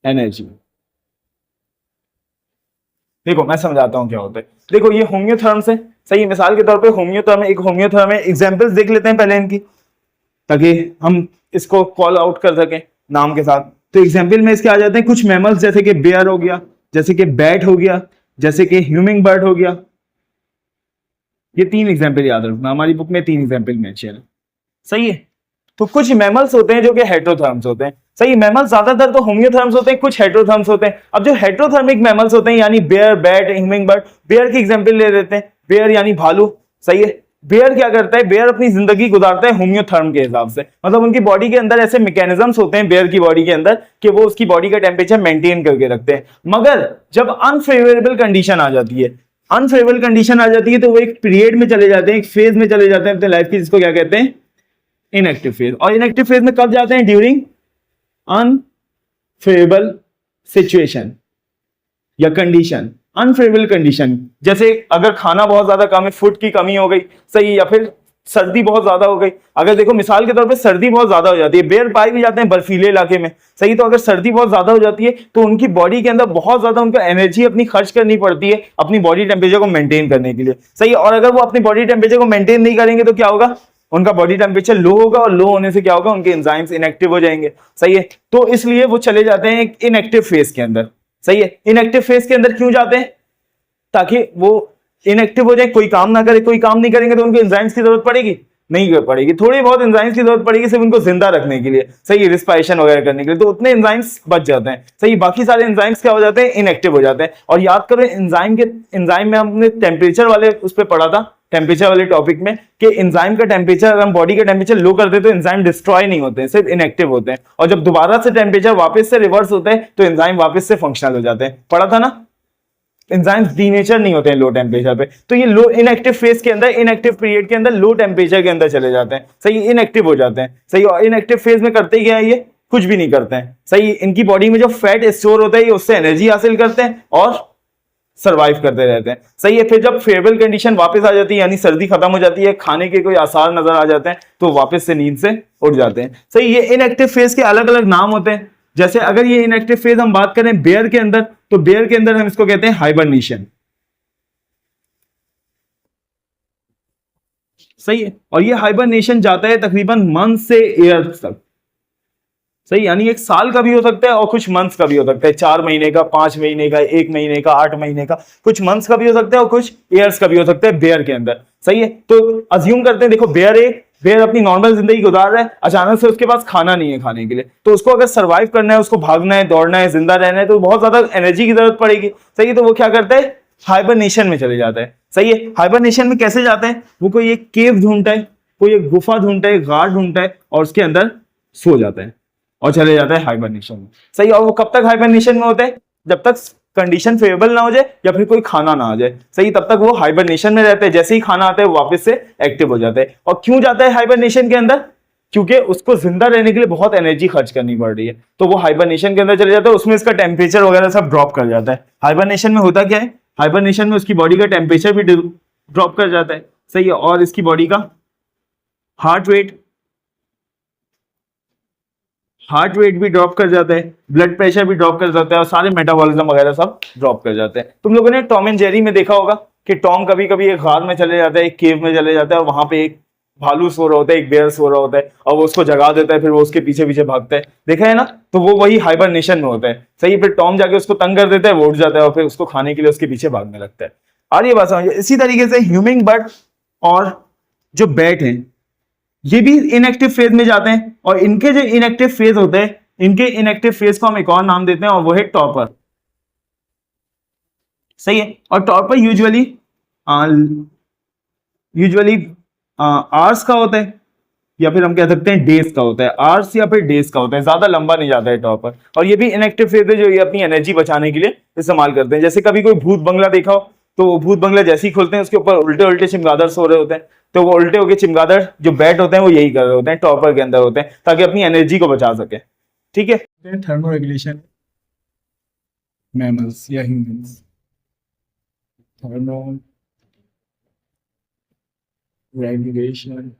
energy। देखो मैं समझाता हूं क्या होता है। देखो ये होमियोथर्म्स है, सही, मिसाल के तौर पे होमियोथर्म है, एक होमियोथर्म है। एग्जांपल्स देख लेते हैं पहले इनकी, ताकि हम इसको कॉल आउट कर सकें नाम के साथ। तो एग्जांपल में इसके आ जाते हैं कुछ मैमल्स, जैसे कि बेयर हो गया, जैसे कि बैट हो गया, जैसे कि ह्यूमिंग बर्ड हो गया। ये 3 एग्जांपल याद रखना, हमारी बुक में 3 एग्जांपल मेंशन है, सही है। तो कुछ मैमल्स होते हैं जो कि हेटेरोथर्म्स होते हैं, सही। मैमल्स ज्यादातर तो होमियोथर्म्स होते हैं, कुछ हेटेरोथर्म्स होते हैं। अब जो हेटेरोथर्मिक मैमल्स होते हैं यानी bear, bat, humming bird, bear की एग्जांपल ले लेते हैं। बेयर यानी भालू, सही है। बेयर क्या करता है, बेयर अपनी जिंदगी गुजारता है होमियोथर्म के हिसाब से, मतलब उनकी बॉडी के अंदर ऐसे मैकेनिज्म्स होते हैं बेयर की बॉडी के अंदर कि वो उसकी बॉडी का टेम्परेचर मेंटेन करके रखते हैं। मगर जब अनफेवरेबल कंडीशन आ जाती है, अनफेवरेबल कंडीशन आ जाती है, तो वो एक पीरियड में चले जाते हैं, एक फेज में चले जाते हैं अपने लाइफ की, जिसको क्या कहते हैं, इनएक्टिव फेज। और इनएक्टिव फेज में कब जाते हैं, ड्यूरिंग अनफेवरेबल सिचुएशन या कंडीशन, अनफेवरेबल कंडीशन। जैसे अगर खाना बहुत ज्यादा कम है, फूड की कमी हो गई, सही, या फिर सर्दी बहुत ज्यादा हो गई। अगर देखो मिसाल के तौर पे सर्दी बहुत ज्यादा हो जाती है, बेयर पाए भी जाते हैं बर्फीले इलाके में, सही। तो अगर सर्दी बहुत ज्यादा हो जाती है तो उनकी बॉडी के अंदर बहुत ज्यादा उनको एनर्जी अपनी खर्च करनी पड़ती है अपनी बॉडी टेम्परेचर को मेंटेन करने के लिए, सही। और अगर वो अपनी बॉडी टेम्परेचर को मेंटेन नहीं करेंगे तो क्या होगा, उनका बॉडी टेम्परेचर लो होगा, और लो होने से क्या होगा, उनके एंजाइम्स इनएक्टिव हो जाएंगे, सही है। तो इसलिए वो चले जाते हैं एक इनएक्टिव फेज के अंदर, सही है। इनएक्टिव फेज के अंदर क्यों जाते हैं, ताकि वो इनएक्टिव हो जाए, कोई काम ना करे। कोई काम नहीं करेंगे तो उनको एंजाइम्स की जरूरत पड़ेगी, नहीं पड़ेगी। थोड़ी बहुत एंजाइम्स की जरूरत पड़ेगी सिर्फ उनको जिंदा रखने के लिए, सही, रिस्पायरेशन वगैरह करने के लिए, तो उतने एंजाइम्स बच जाते हैं, सही। बाकी सारे एंजाइम्स क्या हो जाते हैं, इनएक्टिव हो जाते हैं। और याद करो एंजाइम में हमने टेम्परेचर वाले उस पर पढ़ा था, टेम्परेचर वाले टॉपिक में, कि एंजाइम का टेम्परेचर, अगर हम बॉडी का टेम्परेचर लो कर दे तो एंजाइम डिस्ट्रॉय नहीं होते हैं, सिर्फ इनएक्टिव होते हैं। और जब दोबारा से टेम्परेचर वापस से रिवर्स होता है तो एंजाइम वापस से फंक्शनल हो जाते हैं, पढ़ा था ना। एंजाइम्स डीनेचर नहीं होते हैं लो टेम्परेचर पे, तो ये लो इनएक्टिव फेज के अंदर, इनएक्टिव पीरियड के अंदर लो टेम्परेचर के अंदर चले जाते हैं, सही, इनएक्टिव हो जाते हैं, सही। और इनएक्टिव फेज में करते ही क्या है, ये कुछ भी नहीं करते हैं, सही। इनकी बॉडी में जो फैट स्टोर होता है ये उससे एनर्जी हासिल करते हैं और सर्वाइव करते रहते हैं, सही है। फिर जब फेवरेबल कंडीशन वापस आ जाती है, यानी सर्दी खत्म हो जाती है, खाने के कोई आसार नजर आ जाते हैं, तो वापस से नींद से उठ जाते हैं, सही। ये इनएक्टिव फेज के अलग अलग नाम होते हैं। जैसे अगर ये इनएक्टिव फेज हम बात करें बेयर के अंदर, तो बेयर के अंदर हम इसको कहते हैं हाइबरनेशन, सही है। और ये हाइबरनेशन जाता है तकरीबन मंथ से ईयर्स तक, सही, यानी 1 साल का भी हो सकता है और कुछ मंथ्स का भी हो सकता है, 4 महीने का, 5 महीने का, 1 महीने का, 8 महीने का, कुछ मंथ्स का भी हो सकता है और कुछ ईयर्स का भी हो सकता है बेयर के अंदर, सही है। तो अज्यूम करते हैं, देखो बेयर अपनी नॉर्मल जिंदगी गुजार रहा है, अचानक से उसके पास खाना नहीं है खाने के लिए, तो उसको अगर सर्वाइव करना है, उसको भागना है, दौड़ना है, जिंदा रहना है, तो बहुत ज्यादा एनर्जी की जरूरत पड़ेगी, सही है। तो वो क्या करता है, हाइबरनेशन में चले जाता है, सही है। हाइबरनेशन में कैसे जाता है, वो कोई एक केव ढूंढता है, कोई एक गुफा ढूंढता है, गार ढूंढता है, और उसके अंदर सो जाता है और चले जाता है हाइबरनेशन में, सही। और वो कब तक हाइबरनेशन में होता है, जब तक कंडीशन फेवरेबल ना हो जाए या फिर कोई खाना ना आ जाए, सही, तब तक वो हाइबरनेशन में रहते हैं। जैसे ही खाना आता है वो वापस से एक्टिव हो जाते हैं। और क्यों जाता है हाइबरनेशन के अंदर, क्योंकि उसको जिंदा रहने के लिए बहुत एनर्जी खर्च करनी पड़ रही है, तो वो हाइबरनेशन के अंदर चले जाता है। उसमें इसका टेम्परेचर वगैरह सब ड्रॉप कर जाता है। हाइबरनेशन में होता क्या है, हाइबरनेशन में उसकी बॉडी का टेम्परेचर भी ड्रॉप कर जाता है, सही है। और इसकी बॉडी का हार्ट रेट भी ड्रॉप कर जाता है, ब्लड प्रेशर भी ड्रॉप कर जाता है, और सारे मेटाबॉलिज्म वगैरह सब ड्रॉप कर जाते हैं। तुम लोगों ने टॉम एंड जेरी में देखा होगा कि टॉम कभी कभी एक गार में चले जाता है, एक केव में चले जाता है, और वहां पे एक भालू सो रहा होता है, एक बेयर सो रहा होता है, और वो उसको जगा देता है, फिर वो उसके पीछे पीछे भागता है, देखा है ना। तो वो वही हाइबरनेशन में होता है, सही। फिर टॉम जाके उसको तंग कर देता है, वो उठ जाता है और फिर उसको खाने के लिए उसके पीछे भागने लगता है। और ये बात समझिए, इसी तरीके से ह्यूमिंग बर्ड और जो बैट हैं ये भी इनएक्टिव फेज में जाते हैं, और इनके जो इनएक्टिव फेज होते हैं, इनके इनएक्टिव फेज को हम एक और नाम देते हैं, और वो है टॉपर, सही है। और टॉपर यूजुअली यूजुअली आवर्स का होता है, या फिर हम कह सकते हैं डेज का होता है, आवर्स या फिर डेज का होता है, ज्यादा लंबा नहीं जाता है टॉपर। और ये भी इनएक्टिव फेज है जो ये अपनी एनर्जी बचाने के लिए इस्तेमाल करते हैं। जैसे कभी कोई भूत बंगला देखा हो, तो वो भूत बंगला जैसे ही खोलते हैं उसके ऊपर उल्टे उल्टे चमगादड़ सो रहे होते हैं, तो वो उल्टे होके चमगादड़ जो बैट होते हैं वो यही कर रहे होते हैं, टॉपर के अंदर होते हैं, ताकि अपनी एनर्जी को बचा सके। ठीक है, थर्मो रेगुलेशन मैमल्स या ह्यूमंस, थर्मो रेगुलेशन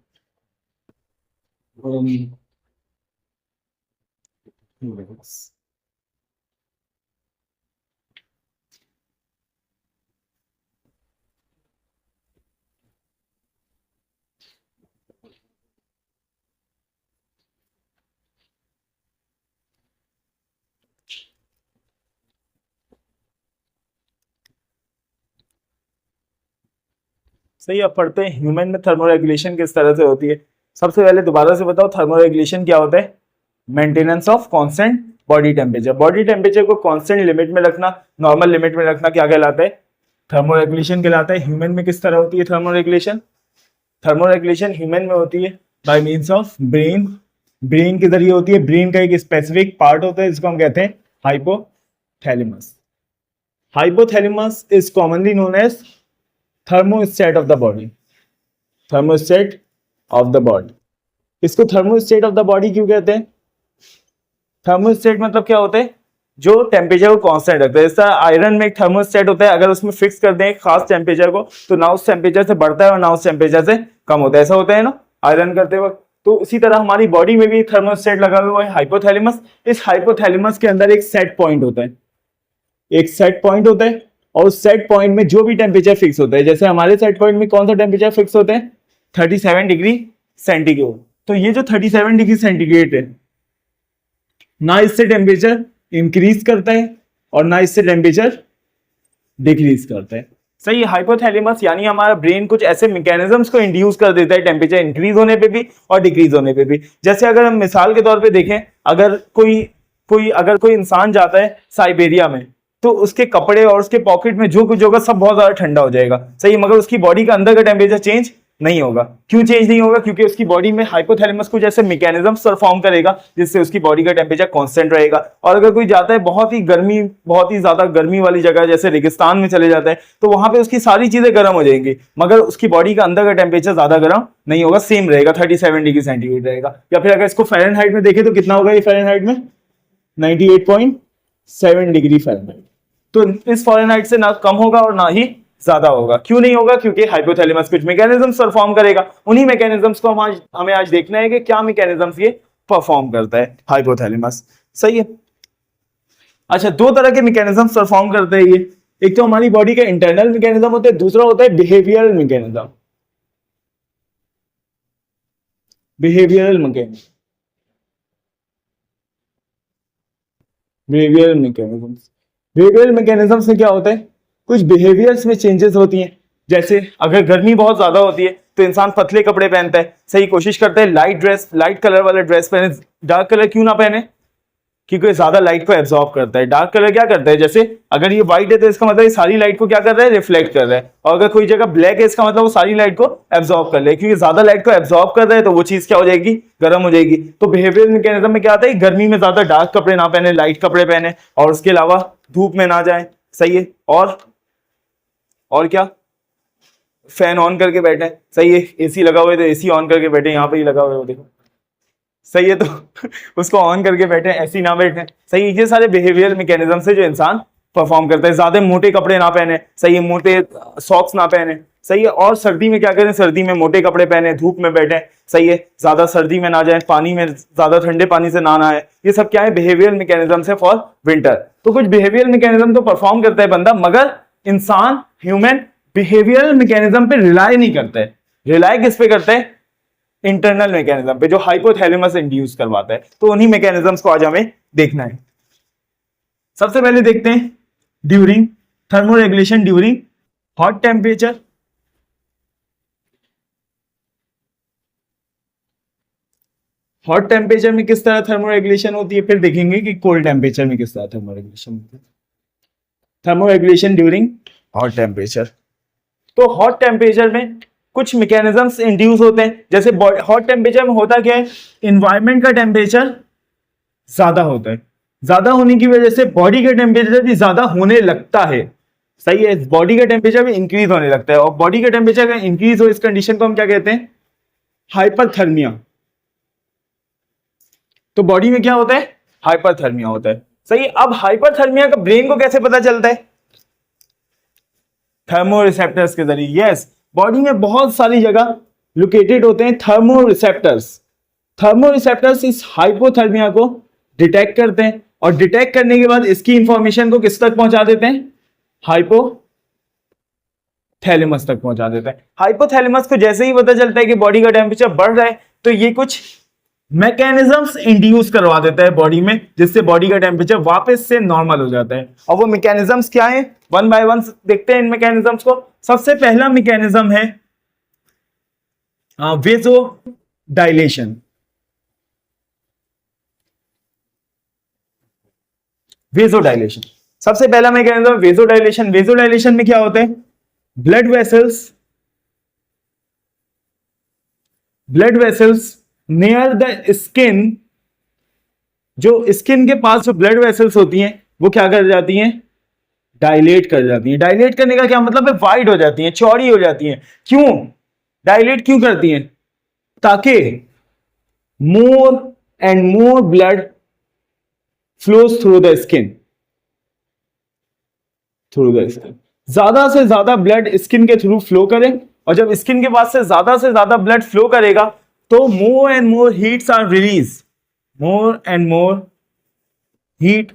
सही। अब पढ़ते हैं ह्यूमन में थर्मोरेगुलेशन किस तरह से होती है। सबसे पहले दोबारा से बताओ, थर्मोरेगुलेशन क्या होता है? Maintenance of constant body temperature. Body temperature को कांस्टेंट लिमिट में रखना, नॉर्मल लिमिट में रखना क्या कहलाता है? थर्मोरेगुलेशन कहलाता है। ह्यूमन में किस तरह होती है थर्मोरेगुलेशन? थर्मोरेगुलेशन ह्यूमन में होती है by means of brain. Brain के जरिए होती है। ब्रेन का एक स्पेसिफिक पार्ट होता है जिसको हम कहते हैं hypothalamus. Hypothalamus is commonly known as thermostat of the body. Thermostat of the body, इसको थर्मोस्टेट ऑफ द बॉडी क्यों कहते हैं? थर्मोस्टेट मतलब क्या होता है? जो टेम्परेचर को कांस्टेंट रखता है। जैसा आयरन में एक थर्मोस्टेट होता है, अगर उसमें फिक्स कर दें एक खास टेम्परेचर को, तो ना उस टेम्परेचर से बढ़ता है और ना उस टेम्परेचर से कम होता है। ऐसा होता है ना आयरन करते वक्त। तो इसी तरह हमारी बॉडी में भी थर्मोस्टेट लगा हुआ है, हाइपोथैलेमस। इस हाइपोथैलेमस के अंदर एक सेट पॉइंट होता है, एक सेट पॉइंट होता है, और उस सेट पॉइंट में जो भी टेम्परेचर फिक्स होता है, जैसे हमारे सेट पॉइंट में कौन सा टेम्परेचर फिक्स होता है? 37 डिग्री सेंटीग्रेड। तो ये जो 37 डिग्री सेंटीग्रेड है, ना इससे टेम्परेचर इंक्रीज करता है और ना इससे टेम्परेचर डिक्रीज करता है। सही है। हाइपोथैलेमस यानी हमारा ब्रेन कुछ ऐसे मैकेनिज्म्स को इंड्यूस कर देता है टेम्परेचर इंक्रीज होने पे भी और डिक्रीज होने पे भी। जैसे अगर हम मिसाल के तौर पे देखें, अगर कोई इंसान जाता है साइबेरिया में, तो उसके कपड़े और उसके पॉकेट में जो कुछ होगा सब बहुत ज्यादा ठंडा हो जाएगा। सही, मगर उसकी बॉडी का अंदर का टेम्परेचर चेंज नहीं होगा। क्यों चेंज नहीं होगा? क्योंकि उसकी बॉडी में हाइपोथैलेमस कुछ ऐसे मैकेनिज्म्स परफॉर्म करेगा जिससे उसकी बॉडी का टेम्परेचर कांस्टेंट रहेगा। और अगर कोई जाता है बहुत ही ज्यादा गर्मी वाली जगह, जैसे रेगिस्तान में चले जाता है, तो वहां पे उसकी सारी चीजें गर्म हो जाएंगी, मगर उसकी बॉडी का अंदर का टेम्परेचर ज्यादा गर्म नहीं होगा, सेम रहेगा, 37 डिग्री सेंटीग्रेड रहेगा। या फिर अगर इसको फ़ारेनहाइट में देखें तो कितना होगा ये फ़ारेनहाइट में? 98.7 डिग्री फ़ारेनहाइट। तो इस फ़ारेनहाइट से ना कम होगा और ना ही ज्यादा होगा। क्यों नहीं होगा? क्योंकि हाइपोथैलेमस कुछ मैकेनिज्म्स परफॉर्म करेगा। उन्हीं मैकेनिज्म्स को हमें आज देखना है कि क्या मैकेनिज्म्स ये परफॉर्म करता है हाइपोथैलेमस। सही है। अच्छा, दो तरह के मैकेनिज्म्स परफॉर्म करते हैं ये। एक तो हमारी बॉडी का इंटरनल मैकेनिज्म होता है, दूसरा होता है behavioural mechanism. Behavioural mechanism, behavioural mechanisms. Behavioural mechanisms में क्या होता है? कुछ बिहेवियर्स में चेंजेस होती हैं। जैसे अगर गर्मी बहुत ज्यादा होती है तो इंसान पतले कपड़े पहनता है। सही, कोशिश करता है लाइट कलर वाला ड्रेस पहने। डार्क कलर क्यों ना पहने? क्योंकि ज्यादा लाइट को एब्जॉर्ब करता है। डार्क कलर क्या करता है? जैसे अगर ये व्हाइट है तो इसका मतलब ये सारी लाइट को क्या कर रहा है? रिफ्लेक्ट कर रहा है। और अगर कोई जगह ब्लैक है, इसका मतलब वो सारी लाइट को एब्जॉर्ब कर ले। क्योंकि ज्यादा लाइट को एब्जॉर्ब कर रहा है तो वो चीज क्या हो जाएगी? गर्म हो जाएगी। तो बिहेवियर मैकेनिज्म में क्या आता है? गर्मी में ज्यादा डार्क कपड़े ना पहने, लाइट कपड़े पहने, और उसके अलावा धूप में ना जाए। सही है। और क्या? फैन ऑन करके बैठे। सही है। एसी लगा हुआ है तो एसी ऑन करके बैठे। यहाँ पे ही लगा हुआ है, देखो। सही है, तो उसको ऑन करके बैठे, ऐसी ना बैठे। सही है। ये सारे बिहेवियर मैकेनिज्म से जो इंसान परफॉर्म करता है। ज्यादा मोटे कपड़े ना पहने। सही है। मोटे सॉक्स ना पहने। सही है। और सर्दी में क्या करें? सर्दी में मोटे कपड़े पहने, धूप में बैठे। सही है। ज्यादा सर्दी में ना जाए, पानी में ज्यादा ठंडे पानी से ना नहाए। ये सब क्या है? बिहेवियर मैकेनिज्म से फॉर विंटर। तो कुछ बिहेवियर मैकेनिज्म तो परफॉर्म करता है बंदा, मगर इंसान ह्यूमन बिहेवियरल मैकेनिज्म पे रिलाय नहीं करता है। रिलाय किस पे करता है? इंटरनल मैकेनिज्म पे, जो हाइपोथैलेमस इंड्यूस करवाता है। तो उन्हीं मैकेनिज्म्स को आज हमें देखना है। सबसे पहले देखते हैं during thermoregulation during hot temperature. Hot temperature में किस तरह थर्मोरेगुलेशन होती है, फिर देखेंगे कि कोल्ड टेम्परेचर में किस तरह थर्मोरेगुलेशन होती है। Thermoregulation during hot temperature. तो हॉट टेम्परेचर में कुछ मैकेनिज्म्स इंड्यूस होते हैं, जैसे हॉट टेम्परेचर में होता क्या है, इन्वायरमेंट का टेम्परेचर ज्यादा होता है, ज्यादा होने की वजह से बॉडी का टेम्परेचर भी ज्यादा होने लगता है, सही है, बॉडी का टेम्परेचर भी इंक्रीज होने लगता है, और बॉडी का टेम्परेचर अगर इंक्रीज हो इस कंडीशन को हम क्या कहते हैं, हाइपरथर्मिया। तो बॉडी में क्या होता है, हाइपरथर्मिया होता है, सही। अब हाइपरथर्मिया का ब्रेन को कैसे पता चलता है, थर्मोरिसेप्टर्स के जरिए। यस, बॉडी में बहुत सारी जगह लोकेटेड होते हैं थर्मोरिसेप्टर्स। थर्मोरिसेप्टर्स इस हाइपोथर्मिया को डिटेक्ट करते हैं, और डिटेक्ट करने के बाद इसकी इंफॉर्मेशन को किस तक पहुंचा देते हैं, हाइपोथैलेमस तक पहुंचा देते हैं। हाइपोथैलेमस को जैसे ही पता चलता है कि बॉडी का टेम्परेचर बढ़ रहा है, तो ये कुछ मैकेनिज्म्स इंड्यूस करवा देता है बॉडी में, जिससे बॉडी का टेम्परेचर वापस से नॉर्मल हो जाता है। और वो मैकेनिज्म्स क्या है, वन बाय वन देखते हैं इन मैकेनिज्म्स को। सबसे पहला मैकेनिज्म है वेजो डायलेशन। वेजो डायलेशन सबसे पहला मैकेनिज्म, वेजो डायलेशन। वेजो डायलेशन में क्या होता है, blood vessels near the skin, जो स्किन के पास जो ब्लड वेसल्स होती हैं वो क्या कर जाती हैं, डायलेट कर जाती हैं। डायलेट करने का क्या मतलब है, वाइड हो जाती हैं, चौड़ी हो जाती हैं। क्यों डायलेट क्यों करती हैं, ताकि मोर and more blood flows through the skin, ज्यादा से ज्यादा ब्लड स्किन के थ्रू फ्लो करे, और जब स्किन के पास से ज्यादा ब्लड फ्लो करेगा तो more and more heats are release, more and more heat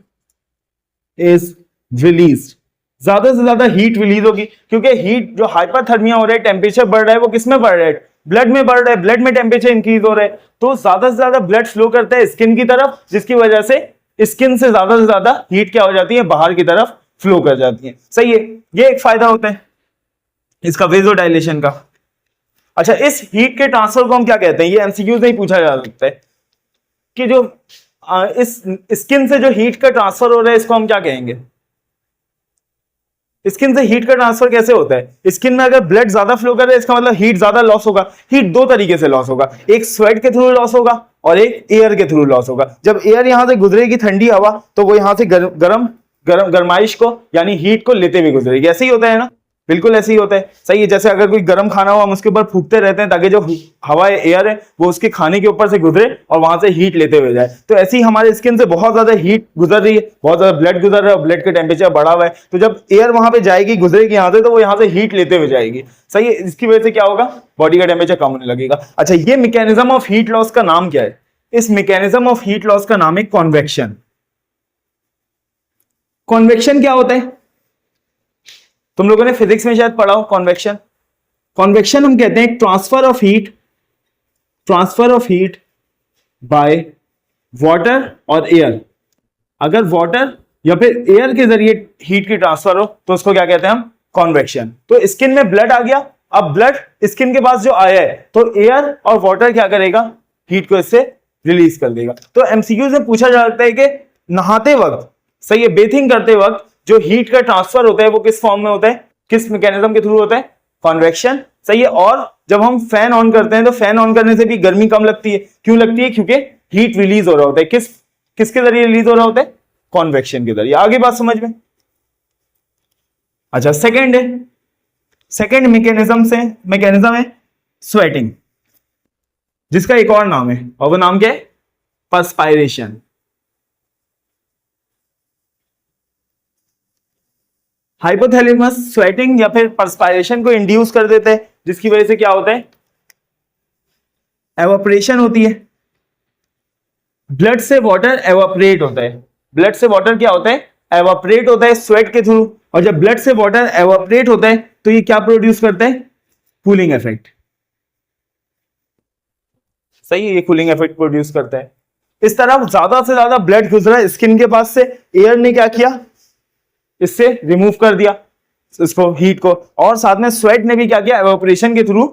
is release, ज्यादा से ज्यादा हीट रिलीज होगी। क्योंकि हीट जो हाइपरथर्मिया हो रहा है, टेम्परेचर बढ़ रहा है, वो किस में बढ़ रहा है, ब्लड में बढ़ रहा है, ब्लड में टेम्परेचर इंक्रीज हो रहा है, तो ज्यादा से ज्यादा ब्लड फ्लो करता है स्किन की तरफ, जिसकी वजह से स्किन से ज्यादा हीट क्या हो जाती है, बाहर की तरफ फ्लो कर जाती है, सही है। ये एक फायदा होता है इसका वेजोडाइलेशन का। अच्छा, इस हीट के ट्रांसफर को हम क्या कहते हैं, ये एमसीक्यू से ही पूछा जा सकता है कि जो इस स्किन से जो हीट का ट्रांसफर हो रहा है इसको हम क्या कहेंगे, स्किन से हीट का ट्रांसफर कैसे होता है। स्किन में अगर ब्लड ज्यादा फ्लो कर रहा है, इसका मतलब हीट ज्यादा लॉस होगा। हीट दो तरीके से लॉस होगा, एक स्वेट के थ्रू लॉस होगा और एक एयर के थ्रू लॉस होगा। जब एयर यहां से गुजरेगी ठंडी हवा, तो वो यहां से गर्माइश को यानी हीट को लेते हुए गुजरेगी। ऐसे ही होता है ना, बिल्कुल ऐसे ही होता है, सही है। जैसे अगर कोई गर्म खाना हो, हम उसके ऊपर फूकते रहते हैं ताकि जो हवा है, एयर है, वो उसके खाने के ऊपर से गुजरे और वहां से हीट लेते हुए जाए। तो ऐसे ही हमारे स्किन से बहुत ज्यादा हीट गुजर रही है, बहुत ज्यादा ब्लड गुजर रहा है और ब्लड का टेम्परेचर बढ़ा हुआ है। तो जब एयर वहां पे जाएगी, गुजरेगी यहाँ से, तो वो यहाँ से हीट लेते हुए जाएगी, सही है। इसकी वजह से क्या होगा, बॉडी का टेम्परेचर कम होने लगेगा। अच्छा, ये मैकेनिज्म ऑफ हीट लॉस का नाम क्या है, इस मैकेनिज्म ऑफ हीट लॉस का नाम है कॉन्वेक्शन। कॉन्वेक्शन क्या होता है, तुम लोगों ने फिजिक्स में शायद पढ़ा हो कॉन्वेक्शन। कॉन्वेक्शन हम कहते हैं transfer of heat by water और एयर। अगर वाटर या फिर एयर के जरिए हीट की ट्रांसफर हो तो उसको क्या कहते हैं हम, कॉन्वेक्शन। तो स्किन में ब्लड आ गया, अब ब्लड स्किन के पास जो आया है, तो एयर और वाटर क्या करेगा, हीट को इससे रिलीज कर देगा। तो एमसीक्यू से पूछा जा सकता है कि नहाते वक्त, सही है, बेथिंग करते वक्त जो हीट का ट्रांसफर होता है वो किस फॉर्म में होता है, किस मैकेनिज्म के थ्रू होता है, कॉन्वेक्शन, सही है। और जब हम फैन ऑन करते हैं तो फैन ऑन करने से भी गर्मी कम लगती है। क्यों लगती है, क्योंकि हीट रिलीज हो रहा होता है। किसके जरिए रिलीज हो रहा होता है, कॉन्वेक्शन के जरिए। आगे बात समझ में। अच्छा, सेकेंड मैकेनिज्म है स्वेटिंग, जिसका एक और नाम है, और वो नाम क्या है, पर्सपायरेशन। हाइपोथैलेमस स्वेटिंग या फिर पर्सपायरेशन को इंड्यूस कर देते हैं, जिसकी वजह से क्या होता है, एवापोरेशन होती है। ब्लड से वाटर एवापोरेट होता है, ब्लड से वाटर क्या होता है, एवापोरेट होता है स्वेट के थ्रू। और जब ब्लड से वाटर एवापोरेट होता है तो ये क्या प्रोड्यूस करता है, कूलिंग इफेक्ट, सही है, ये कूलिंग इफेक्ट प्रोड्यूस करता है। इस तरह ज्यादा से ज्यादा ब्लड गुजरा स्किन के पास से, एयर ने क्या किया, इससे रिमूव कर दिया इसको, हीट को, और साथ में स्वेट ने भी क्या किया, एवापोरेशन के थ्रू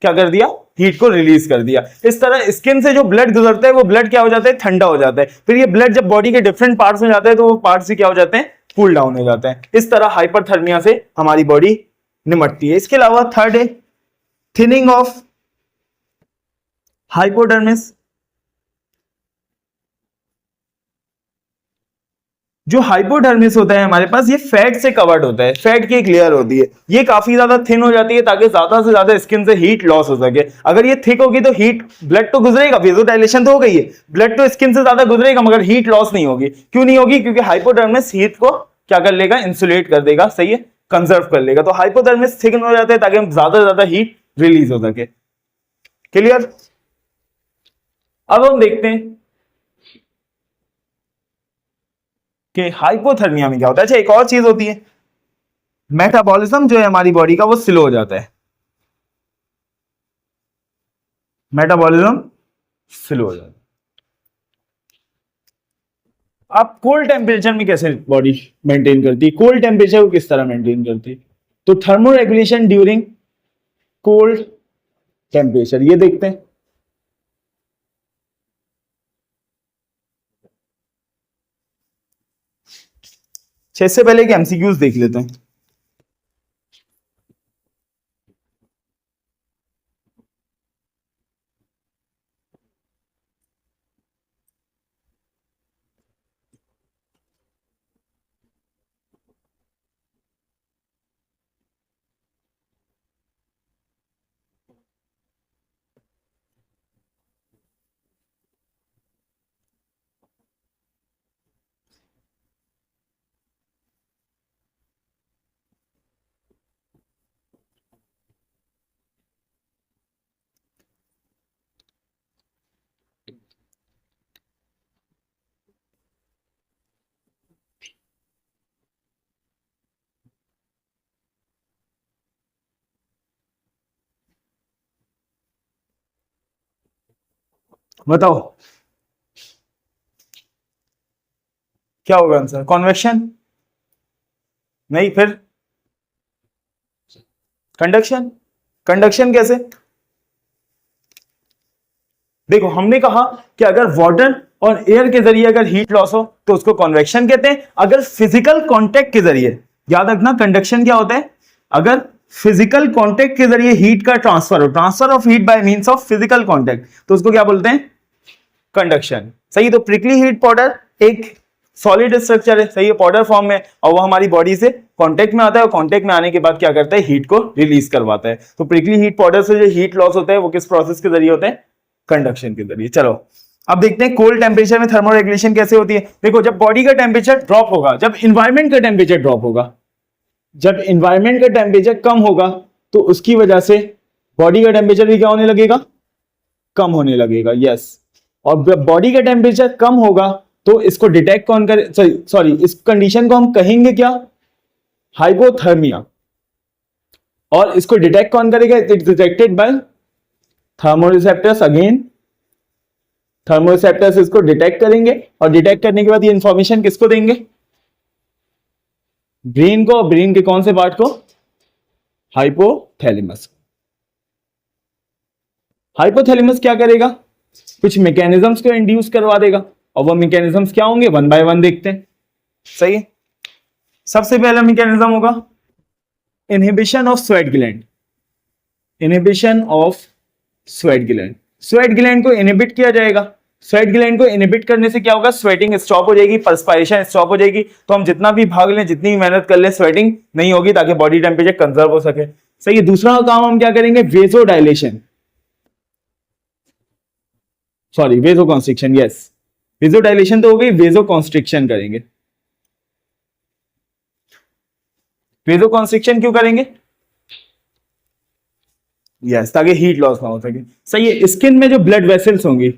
क्या कर दिया, हीट को रिलीज कर दिया। इस तरह स्किन से जो ब्लड गुजरता है वो ब्लड क्या हो जाता है, ठंडा हो जाता है। फिर ये ब्लड जब बॉडी के डिफरेंट पार्ट्स में जाता है तो वो पार्ट्स भी क्या हो जाते हैं, कूल डाउन हो जाते हैं। इस तरह हाइपरथर्मिया से हमारी बॉडी निमटती है। इसके अलावा थर्ड है थिनिंग ऑफ हाइपोडर्मिस। जो हाइपोडर्मिस होता है हमारे पास, ये फैट से कवर्ड होता है, फैट की एक लेयर होती है, ये काफी ज्यादा थिन हो जाती है ताकि ज्यादा से ज्यादा स्किन से हीट लॉस हो सके। अगर ये थिक होगी तो हीट, ब्लड तो गुजरेगा, वेज़ोडाइलेशन तो हो गई है, ब्लड तो स्किन से ज्यादा गुजरेगा, मगर हीट लॉस नहीं होगी। क्यों नहीं होगी? क्योंकि हाइपोडर्मिस हीट को क्या कर लेगा? इंसुलेट कर देगा, सही है, कंजर्व कर लेगा। तो हाइपोडर्मिस थिकन हो जाता है ताकि हम ज्यादा से ज्यादा हीट रिलीज हो सके। क्लियर? अब हम देखते हैं कि हाइपोथर्मिया में क्या होता है। अच्छा, एक और चीज होती है, मेटाबॉलिज्म जो है हमारी बॉडी का वो स्लो हो जाता है, मेटाबॉलिज्म स्लो हो जाता है। आप कोल्ड टेम्परेचर में कैसे बॉडी मेंटेन करती है? कोल्ड टेम्परेचर को किस तरह मेंटेन करती है? तो thermo regulation during cold temperature, ये देखते हैं। इससे पहले एक एमसीक्यूज देख लेते हैं। बताओ क्या होगा आंसर? कॉन्वेक्शन नहीं, फिर कंडक्शन। कंडक्शन कैसे? देखो, हमने कहा कि अगर वाटर और एयर के जरिए अगर हीट लॉस हो तो उसको कॉन्वेक्शन कहते हैं। अगर फिजिकल कांटेक्ट के जरिए, याद रखना कंडक्शन क्या होता है, अगर फिजिकल कांटेक्ट के जरिए हीट का ट्रांसफर हो, transfer of heat by means of physical contact, तो उसको क्या बोलते हैं? कंडक्शन। सही। तो प्रिकली हीट पाउडर एक सॉलिड स्ट्रक्चर है, सही है, पाउडर फॉर्म में, और वो हमारी बॉडी से कांटेक्ट में आता है, और कांटेक्ट में आने के बाद क्या करता है? हीट को रिलीज करवाता है। तो प्रिकली हीट पाउडर से जो हीट लॉस होता है वो किस प्रोसेस के जरिए होता है? कंडक्शन के जरिए। चलो अब देखते हैं कोल्ड टेम्परेचर में थर्मो रेगुलेशन कैसे होती है। देखो, जब बॉडी का टेम्परेचर ड्रॉप होगा, जब इन्वायरमेंट का टेम्परेचर ड्रॉप होगा, जब इन्वायरमेंट का टेम्परेचर कम होगा, तो उसकी वजह से बॉडी का टेम्परेचर भी क्या होने लगेगा? कम होने लगेगा। यस। और जब बॉडी का टेम्परेचर कम होगा तो इसको डिटेक्ट कौन करे? सॉरी, इस कंडीशन को हम कहेंगे क्या? हाइपोथर्मिया। और इसको डिटेक्ट कौन करेगा? It detected by थर्मोरिसेप्टर्स। अगेन थर्मोरिसेप्टर्स इसको डिटेक्ट करेंगे, और डिटेक्ट करने के बाद ये इंफॉर्मेशन किसको देंगे? ब्रेन को। ब्रेन के कौन से पार्ट को? हाइपोथैलेमस। हाइपोथैलेमस क्या करेगा? कुछ मैकेनिज्म्स को इंड्यूस करवा देगा, और वो मैकेनिज्म्स क्या होंगे? वन बाय वन देखते हैं। सही है। सबसे पहला मैकेनिज्म होगा inhibition of sweat gland. Inhibition of sweat gland. Sweat gland को इनहिबिट किया जाएगा। स्वेट ग्लैंड को इनहिबिट करने से क्या होगा? स्वेटिंग स्टॉप हो जाएगी, पर्सपायरेशन स्टॉप हो जाएगी। तो हम जितना भी भाग लें, जितनी भी मेहनत कर लें, स्वेटिंग नहीं होगी, ताकि बॉडी टेम्परेचर कंजर्व हो सके। सही है। दूसरा काम हम क्या करेंगे? Vasodilation, sorry vasoconstriction. Yes, vasodilation तो हो गई, वेजो कॉन्स्ट्रिक्शन करेंगे। वेजो कॉन्स्ट्रिक्शन क्यों करेंगे? यस, ताकि हीट लॉस ना हो सके। सही है। स्किन में जो ब्लड वेसल्स होंगी,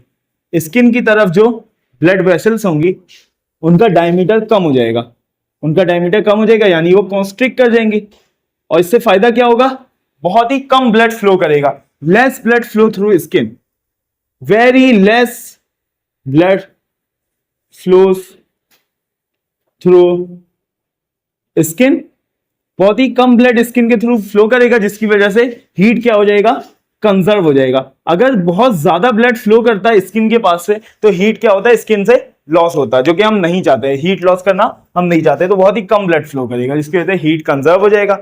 स्किन की तरफ जो ब्लड वेसल्स होंगी, उनका डायमीटर कम हो जाएगा। उनका डायमीटर कम हो जाएगा, यानी वो कॉन्स्ट्रिक्ट कर जाएंगे। और इससे फायदा क्या होगा? बहुत ही कम ब्लड फ्लो करेगा। Less blood flow through skin, very less blood flows through skin. बहुत ही कम ब्लड स्किन के थ्रू फ्लो करेगा, जिसकी वजह से हीट क्या हो जाएगा? कंजर्व हो जाएगा। अगर बहुत ज्यादा ब्लड फ्लो करता है स्किन के पास से, तो हीट क्या होता है? स्किन से लॉस होता है, जो कि हम नहीं चाहते हैं। हीट लॉस करना हम नहीं चाहते, तो बहुत ही कम ब्लड फ्लो करेगा, जिसकी वजह से हीट कंजर्व हो जाएगा।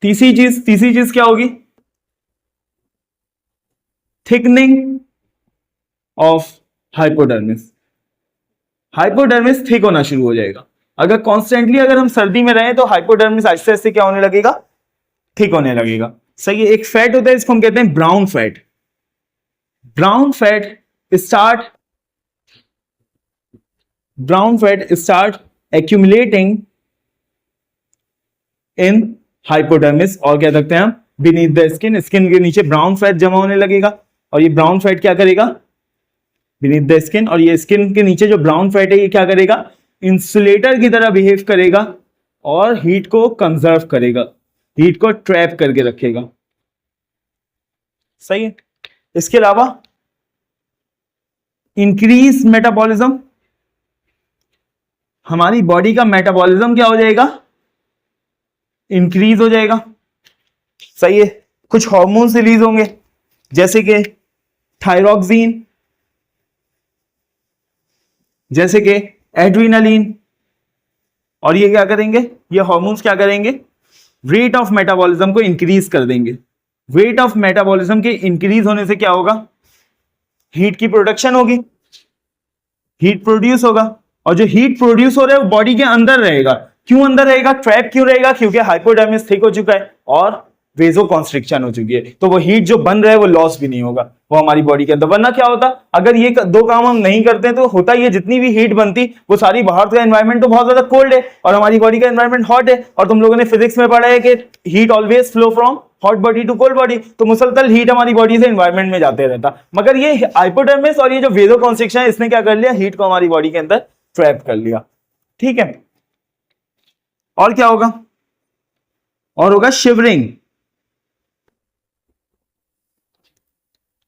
तीसरी चीज क्या होगी? Thickening of hypodermis. Hypodermis thick होना शुरू हो जाएगा। अगर कॉन्स्टेंटली अगर हम सर्दी में रहें तो हाइपोडर्मिस आहिस्ते आहिस्ते क्या होने लगेगा? थिक होने लगेगा। सही है। एक फैट होता है, इसको हम कहते हैं brown fat. Brown fat start accumulating in hypodermis, और क्या सकते हैं हम, बीनीथ द स्किन। स्किन के नीचे ब्राउन फैट जमा होने लगेगा, और ये ब्राउन फैट क्या करेगा? Beneath the skin. और ये स्किन के नीचे जो ब्राउन फैट है ये क्या करेगा? इंसुलेटर की तरह बिहेव करेगा और हीट को कंजर्व करेगा, हीट को ट्रैप करके रखेगा। सही है। इसके अलावा इंक्रीज मेटाबॉलिज्म, हमारी बॉडी का मेटाबॉलिज्म क्या हो जाएगा? इंक्रीज हो जाएगा। सही है। कुछ हार्मोन्स रिलीज होंगे जैसे कि थायरॉक्सिन, जैसे कि एड्रेनालिन, और ये क्या करेंगे? ये हार्मोन्स क्या करेंगे? रेट ऑफ मेटाबॉलिज्म को इंक्रीज कर देंगे। रेट ऑफ मेटाबॉलिज्म के इंक्रीज होने से क्या होगा? हीट की प्रोडक्शन होगी, हीट प्रोड्यूस होगा, और जो हीट प्रोड्यूस हो रहा है वो बॉडी के अंदर रहेगा। क्यों अंदर रहेगा? ट्रैप क्यों रहेगा? क्योंकि हाइपोडर्मिस थिक हो चुका है और वेजो कॉन्स्ट्रिक्शन हो चुकी है, तो वो हीट जो बन रहा है वो लॉस भी नहीं होगा, वो हमारी बॉडी के अंदर। वरना क्या होता, अगर ये दो काम हम नहीं करते तो होता ये, जितनी भी हीट बनती वो सारी, बाहर का एनवायरनमेंट तो बहुत ज्यादा कोल्ड है और हमारी बॉडी का एनवायरनमेंट हॉट है, और तुम लोगों ने फिजिक्स में पढ़ा है कि heat always flow from hot body to cold body, तो मुसलसल हीट हमारी बॉडी से एनवायरनमेंट में जाते रहता। मगर ये हाइपोडर्मिस और ये जो वेजो कॉन्स्ट्रिक्शन है, इसने क्या कर लिया? हीट को हमारी बॉडी के अंदर ट्रैप कर लिया। ठीक है। और क्या होगा? और होगा शिवरिंग।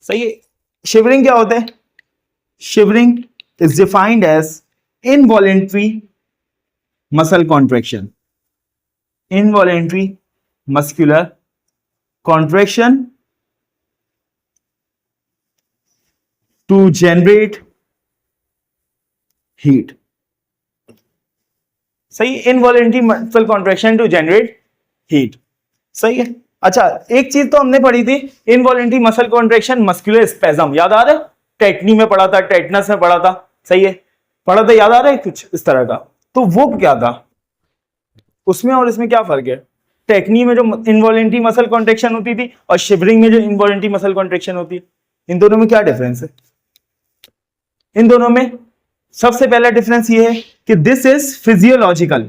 सही है। शिवरिंग क्या होता है? Shivering is defined as involuntary muscle contraction, involuntary muscular contraction to generate heat. सही। Involuntary muscle contraction to generate heat. सही है। अच्छा, एक चीज तो हमने पढ़ी थी, involuntary muscle contraction muscular spasm, याद आ रहा है? टेटनी में पढ़ा था, टेटनस में पढ़ा था। सही है, पढ़ा था, याद आ रहा है कुछ इस तरह का? तो वो क्या था उसमें और इसमें क्या फर्क है? टेटनी में जो इनवॉलेंट्री मसल कॉन्ट्रैक्शन होती थी और शिवरिंग में जो इनवॉलेंट्री मसल कॉन्ट्रैक्शन होती है, इन दोनों में क्या डिफरेंस है? इन दोनों में सबसे पहला डिफरेंस ये है कि दिस इज फिजियोलॉजिकल,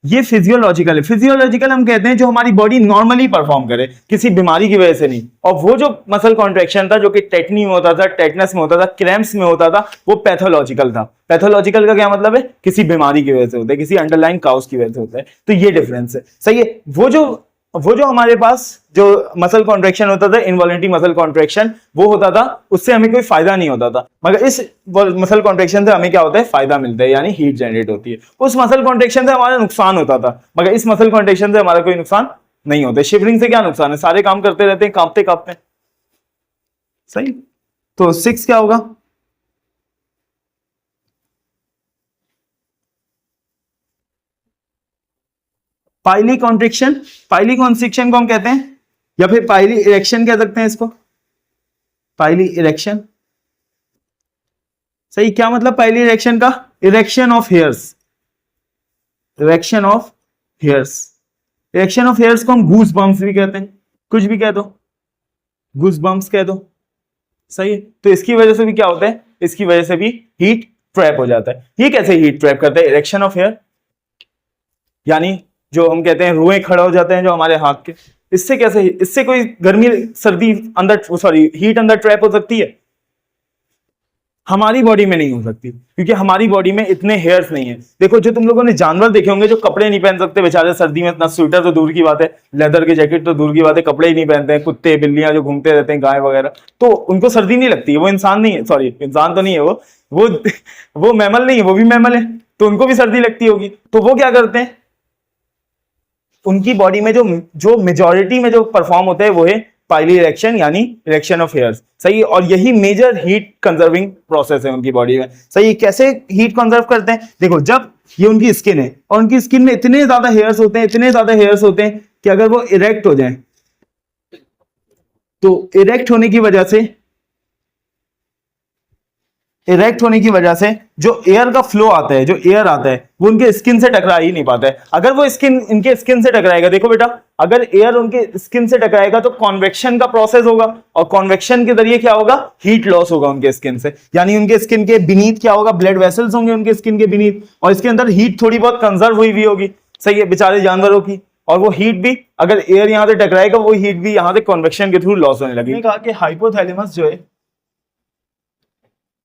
ये फिजियोलॉजिकल है। फिजियोलॉजिकल हम कहते हैं जो हमारी बॉडी नॉर्मली परफॉर्म करे, किसी बीमारी की वजह से नहीं। और वो जो मसल कॉन्ट्रैक्शन था जो कि टेटनी में होता था, टेटनस में होता था, क्रैम्प्स में होता था, वो पैथोलॉजिकल था। पैथोलॉजिकल का क्या मतलब है? किसी बीमारी की वजह से होता है, किसी अंडरलाइन काउस की वजह से होता है। तो ये डिफरेंस है। सही है। वो जो हमारे पास जो मसल कॉन्ट्रैक्शन होता था, इनवॉलेंट्री मसल कॉन्ट्रैक्शन, वो होता था, उससे हमें कोई फायदा नहीं होता था। मगर इस मसल कॉन्ट्रैक्शन से हमें क्या होता है? फायदा मिलता है, यानी हीट जनरेट होती है। उस मसल कॉन्ट्रैक्शन से हमारा नुकसान होता था, मगर इस मसल कॉन्ट्रैक्शन से हमारा कोई नुकसान नहीं होता। शिवरिंग से क्या नुकसान है? सारे काम करते रहते हैं, कांपते कांपते। सही। तो 6 क्या होगा? पाइली कॉन्ट्रिक्शन। पाइली कॉन्स्ट्रिक्शन को हम कहते हैं, या फिर पाइली इरेक्शन कह सकते हैं इसको, पाइली इरेक्शन। सही। क्या मतलब पाइली इरेक्शन का? Erection of hairs, erection of hairs. Erection of hairs को हम गूस बम्प्स भी कहते हैं, कुछ भी कह दो, गूस बम्प्स कह दो। सही है। तो इसकी वजह से भी क्या होता है? इसकी वजह से भी हीट ट्रैप हो जाता है। ये कैसे हीट ट्रैप करता है? इरेक्शन ऑफ हेयर, यानी जो हम कहते हैं रुएं खड़े हो जाते हैं जो हमारे हाथ के, इससे कैसे? इससे कोई गर्मी सर्दी अंदर, सॉरी हीट अंदर ट्रैप हो सकती है? हमारी बॉडी में नहीं हो सकती, क्योंकि हमारी बॉडी में इतने हेयर्स नहीं है। देखो, जो तुम लोगों ने जानवर देखे होंगे जो कपड़े नहीं पहन सकते बेचारे सर्दी में, इतना स्वेटर तो दूर की बात है, लेदर के जैकेट तो दूर की बात है, कपड़े ही नहीं पहनते हैं। कुत्ते बिल्लियां जो घूमते रहते हैं, गाय वगैरह, तो उनको सर्दी नहीं लगती है। वो इंसान नहीं है, सॉरी इंसान तो नहीं है वो मैमल नहीं है, वो भी मैमल है, तो उनको भी सर्दी लगती होगी। तो वो क्या करते हैं? उनकी बॉडी में जो मेजॉरिटी में जो परफॉर्म होता है वो है पाइली इरेक्शन, यानी इरेक्शन ऑफ हेयर्स। सही। और यही मेजर हीट कंजर्विंग प्रोसेस है उनकी बॉडी में। सही। कैसे हीट कंजर्व करते हैं? देखो, जब ये उनकी स्किन है और उनकी स्किन में इतने ज्यादा हेयर्स होते हैं, इतने ज्यादा हेयर्स होते हैं कि अगर वो इरेक्ट हो जाए तो इरेक्ट होने की वजह से जो एयर का फ्लो आता है, जो एयर आता है वो उनके स्किन से टकरा ही नहीं पाता है। अगर वो इनके स्किन से टकराएगा, देखो बेटा, अगर एयर उनके स्किन से टकराएगा तो कॉन्वेक्शन का प्रोसेस होगा, और कॉन्वेक्शन के जरिए क्या होगा, हीट लॉस होगा उनके स्किन से, यानी उनके स्किन के बीनीथ क्या होगा, ब्लड वेसल्स होंगे उनके स्किन के बीनीथ, और इसके अंदर हीट थोड़ी बहुत कंजर्व हुई होगी, सही है, बेचारे जानवरों की, और वो हीट भी अगर एयर यहां से टकराएगा वो हीट भी यहां से कॉन्वेक्शन के थ्रू लॉस होने लगेगी। कहा कि हाइपोथैलेमस जो है,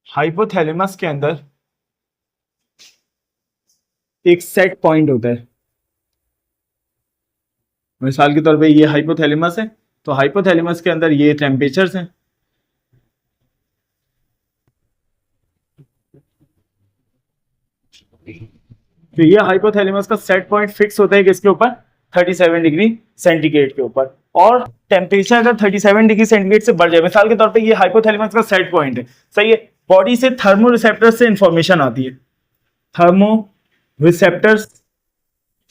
हाइपोथैलेमस के अंदर एक सेट पॉइंट होता है। मिसाल के तौर पे ये हाइपोथैलेमस है, तो हाइपोथैलेमस के अंदर ये टेम्परेचर्स हैं, तो ये हाइपोथैलेमस का सेट पॉइंट फिक्स होता है किसके ऊपर, 37 डिग्री सेंटीग्रेड के ऊपर, और टेम्परेचर अगर 37 डिग्री सेंटीग्रेड से बढ़ जाए, मिसाल के तौर पे ये हाइपोथैलेमस का सेट पॉइंट है, सही है, बॉडी से थर्मो रिसेप्टर्स से इंफॉर्मेशन आती है, थर्मो रिसेप्टर्स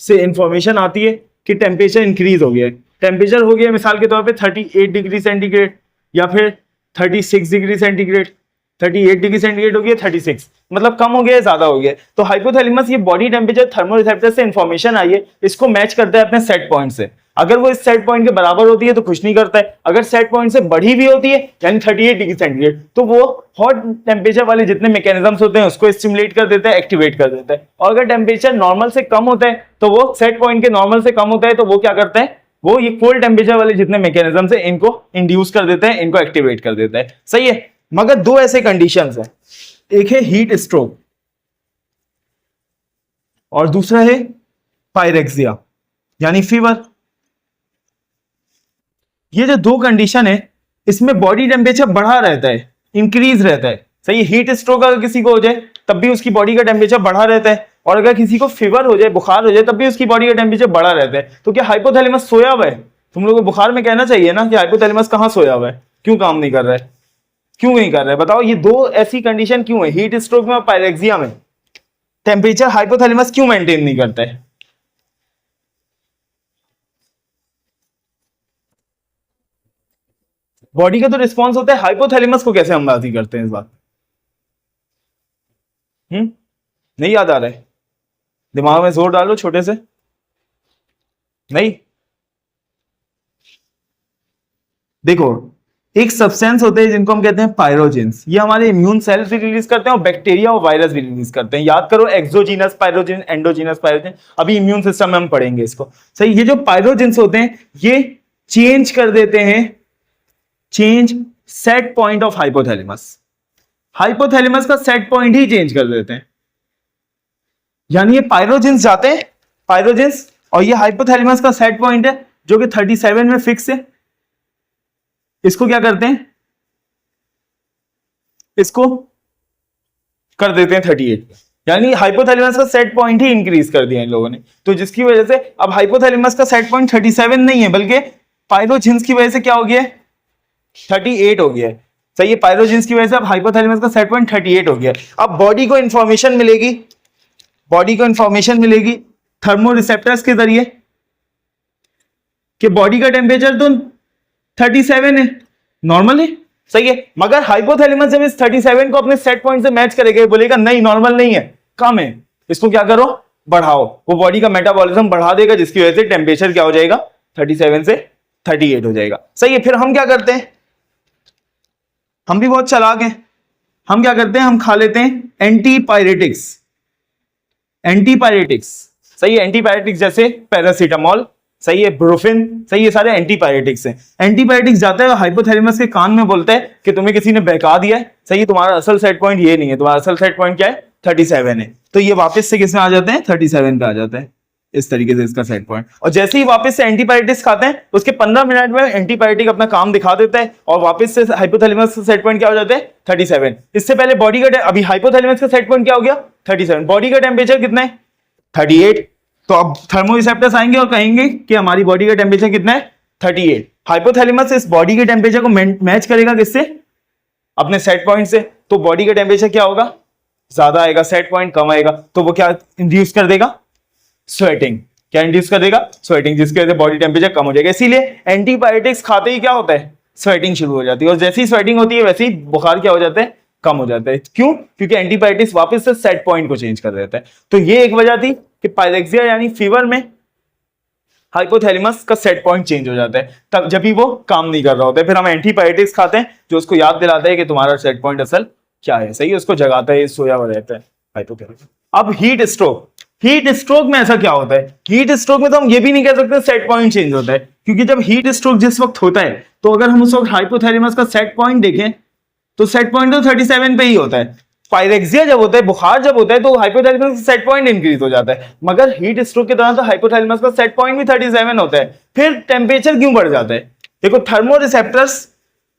से इंफॉर्मेशन आती है कि टेम्परेचर इंक्रीज हो गया है, टेम्परेचर हो गया मिसाल के तौर पे 38 डिग्री सेंटीग्रेड या फिर 36 डिग्री सेंटीग्रेड, 38 डिग्री सेंटीग्रेड हो गया, 36 मतलब कम हो गया है, ज्यादा हो गया है, तो हाइपोथैलेमस ये बॉडी टेम्परेचर थर्मो रिसेप्टर से इंफॉर्मेशन आई है, इसको मैच करता है अपने सेट पॉइंट से। अगर वो इस सेट पॉइंट के बराबर होती है तो कुछ नहीं करता है, अगर सेट पॉइंट से बढ़ी भी होती है यानी 38 डिग्री सेंटीग्रेड, तो वो हॉट टेम्परेचर वाले जितने मैकेनिज्म्स होते हैं उसको स्टिमुलेट कर देता है, एक्टिवेट कर देता है, और अगर टेम्परेचर नॉर्मल से कम होता है तो वो सेट पॉइंट के नॉर्मल से कम होता है तो वो क्या करता है, वो ये कोल्ड टेम्परेचर वाले जितने मैकेनिज्म्स है इनको इंड्यूस कर देते हैं, इनको एक्टिवेट कर देता है, सही है। मगर दो ऐसे कंडीशंस हैं, एक है हीट स्ट्रोक और दूसरा है पायरेक्सिया यानी फीवर। ये जो दो कंडीशन है इसमें बॉडी टेम्परेचर बढ़ा रहता है, इंक्रीज रहता है, सही है। हीट स्ट्रोक अगर किसी को हो जाए तब भी उसकी बॉडी का टेम्परेचर बढ़ा रहता है, और अगर किसी को फीवर हो जाए, बुखार हो जाए, तब भी उसकी बॉडी का टेम्परेचर बढ़ा रहता है। तो क्या हाइपोथैलेमस सोया हुआ है? तुम लोगों को बुखार में कहना चाहिए ना कि हाइपोथैलेमस कहाँ सोया हुआ है, क्यों काम नहीं कर रहा है, क्यों नहीं कर रहा है, बताओ। ये दो ऐसी कंडीशन क्यों है, हीट स्ट्रोक में और पायरेक्सिया में टेम्परेचर हाइपोथैलेमस क्यों मेंटेन नहीं करता है? बॉडी का तो रिस्पॉन्स होता है, हाइपोथैलेमस को कैसे हम राजी करते हैं इस बात? नहीं याद आ रहा है, दिमाग में जोर डालो छोटे से, नहीं। देखो एक सब्सटेंस होते हैं जिनको हम कहते हैं पायरोजेंस, ये हमारे इम्यून सेल्स भी रिलीज करते हैं और बैक्टीरिया और वायरस भी रिलीज करते हैं। याद करो, एक्सोजीनस पायरोजेन, एंडोजीनस पायरोजेन, अभी इम्यून सिस्टम में हम पढ़ेंगे इसको, सही। ये जो पायरोजेंस होते हैं ये चेंज कर देते हैं, change set point of hypothalamus, hypothalamus का सेट पॉइंट ही चेंज कर देते हैं। यानी ये पायरोजेंस जाते हैं, पायरोजेंस, और ये हाइपोथैलेमस का सेट पॉइंट है जो कि 37 में फिक्स है, इसको क्या करते हैं, इसको कर देते हैं 38, यानी हाइपोथैलेमस का सेट पॉइंट ही इंक्रीज कर दिया इन लोगों ने, तो जिसकी वजह से अब हाइपोथैलेमस का सेट पॉइंट 37 नहीं है बल्कि पायरोजेंस की वजह से क्या हो गया है, 38 हो गया है, सही है। पायरोजेंस की वजह से अब हाइपोथैलेमस का सेट पॉइंट 38 हो गया है। अब बॉडी को इंफॉर्मेशन मिलेगी, बॉडी को इंफॉर्मेशन मिलेगी थर्मो रिसेप्टर्स के जरिए कि बॉडी का टेम्परेचर तो 37 है, नॉर्मल है, सही है। मगर हाइपोथैलेमस जब इस 37 को अपने सेट पॉइंट से मैच करेगा, बोलेगा नहीं नॉर्मल नहीं है, कम है, इसको क्या करो, बढ़ाओ, वो बॉडी का मेटाबॉलिज्म बढ़ा देगा जिसकी वजह से टेम्परेचर क्या हो जाएगा, 37 से 38 हो जाएगा, सही है। फिर हम क्या करते हैं, हम भी बहुत चालाक हैं, हम क्या करते हैं, हम खा लेते हैं एंटीपायरेटिक्स, एंटीपायरेटिक्स, सही है। एंटीपायरेटिक्स जैसे पैरासीटामोल, सही है, ब्रोफिन, सही है, सारे एंटीपायरेटिक्स हैं। एंटीपायरेटिक्स जाता है हाइपोथैलेमस के कान में, बोलता है कि तुम्हें किसी ने बहका दिया है, सही है, तुम्हारा असल सेट पॉइंट ये नहीं है, तुम्हारा असल सेट पॉइंट क्या है, 37 है। तो ये वापस से किस में आ जाते हैं, 37 पे आ जाता है, इस तरीके से इसका सेट पॉइंट। और जैसे ही वापस से एंटीपायरेटिक्स खाते हैं उसके 15 मिनट में एंटीपायरेटिक अपना काम दिखा देता है और वापस से हाइपोथैलेमस का सेट पॉइंट क्या हो जाता है, 37। इससे पहले बॉडी का, अभी हाइपोथैलेमस का सेट पॉइंट क्या हो गया, 37, बॉडी का टेम्परेचर कितना है, 38। तो अब थर्मो रिसेप्टर्स आएंगे और कहेंगे कि हमारी बॉडी का टेम्परेचर कितना है, 38। हाइपोथैलेमस इस बॉडी के टेम्परेचर को मैच करेगा किससे, अपने सेट पॉइंट से, तो बॉडी का टेम्परेचर क्या होगा, ज्यादा आएगा, सेट पॉइंट कम आएगा, तो वो क्या इंड्यूस कर देगा, स्वेटिंग। क्या इंड्यूस करेगा? स्वेटिंग, जिसकी वजह से बॉडी टेम्परेचर कम हो जाएगा। इसीलिए एंटीबायोटिक्स खाते ही क्या होता है? स्वेटिंग शुरू हो जाती है, और जैसी ही स्वेटिंग होती है वैसे ही बुखार क्या हो जाता है? कम हो जाता है। क्यों? क्योंकि एंटीबायोटिक्स वापस से सेट पॉइंट को चेंज कर देता है। तो ये एक वजह थी कि पायरेक्सिया यानी फीवर में हाइपोथैलेमस का सेट पॉइंट चेंज हो जाता है, तब जब भी वो काम नहीं कर रहा होता है। फिर हम एंटीबायोटिक्स खाते हैं जो उसको याद दिलाता है कि तुम्हारा सेट पॉइंट असल क्या है, सही है, उसको जगाता है, सोया हुआ रहता है हाइपोथैलेमस। अब हीट स्ट्रोक, हीट स्ट्रोक में ऐसा क्या होता है? हीट स्ट्रोक में तो हम ये भी नहीं कह सकते सेट पॉइंट चेंज होता है, क्योंकि जब हीट स्ट्रोक जिस वक्त होता है तो अगर हम उस वक्त हाइपोथैलेमस का सेट पॉइंट देखें तो सेट पॉइंट तो 37 पे ही होता है। पायरेक्सिया जब होता है, बुखार जब होता है, तो हाइपोथैलेमस का सेट पॉइंट इंक्रीज हो जाता है, मगर हीट स्ट्रोक के दौरान तो हाइपोथैलेमस का सेट पॉइंट भी 37 होता है। फिर टेम्परेचर क्यों बढ़ जाता है? देखो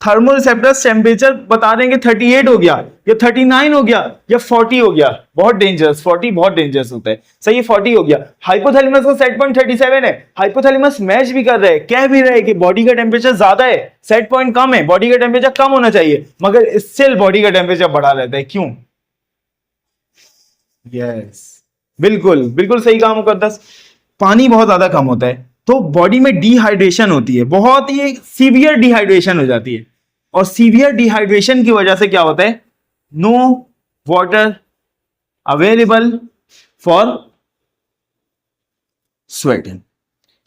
थर्मोरिसेप्टर्स टेम्परेचर बता देंगे 38 हो गया या 39 हो गया या 40 हो गया, बहुत डेंजरस, 40 बहुत डेंजरस होता है, सही है, 40 हो गया। हाइपोथैलेमस का सेट पॉइंट 37 है, हाइपोथैलेमस मैच भी कर रहा है, कह भी रहा है कि बॉडी का टेम्परेचर ज्यादा है, सेट पॉइंट कम है, बॉडी का टेम्परेचर कम होना चाहिए, मगर स्टिल बॉडी का टेम्परेचर बढ़ा रहता है। क्यों? यस, बिल्कुल बिल्कुल सही कहा मुकद्दस, पानी बहुत ज्यादा कम होता है तो बॉडी में डिहाइड्रेशन होती है, बहुत ही सीवियर डिहाइड्रेशन हो जाती है, और सीवियर डिहाइड्रेशन की वजह से क्या होता है? No water available for sweating,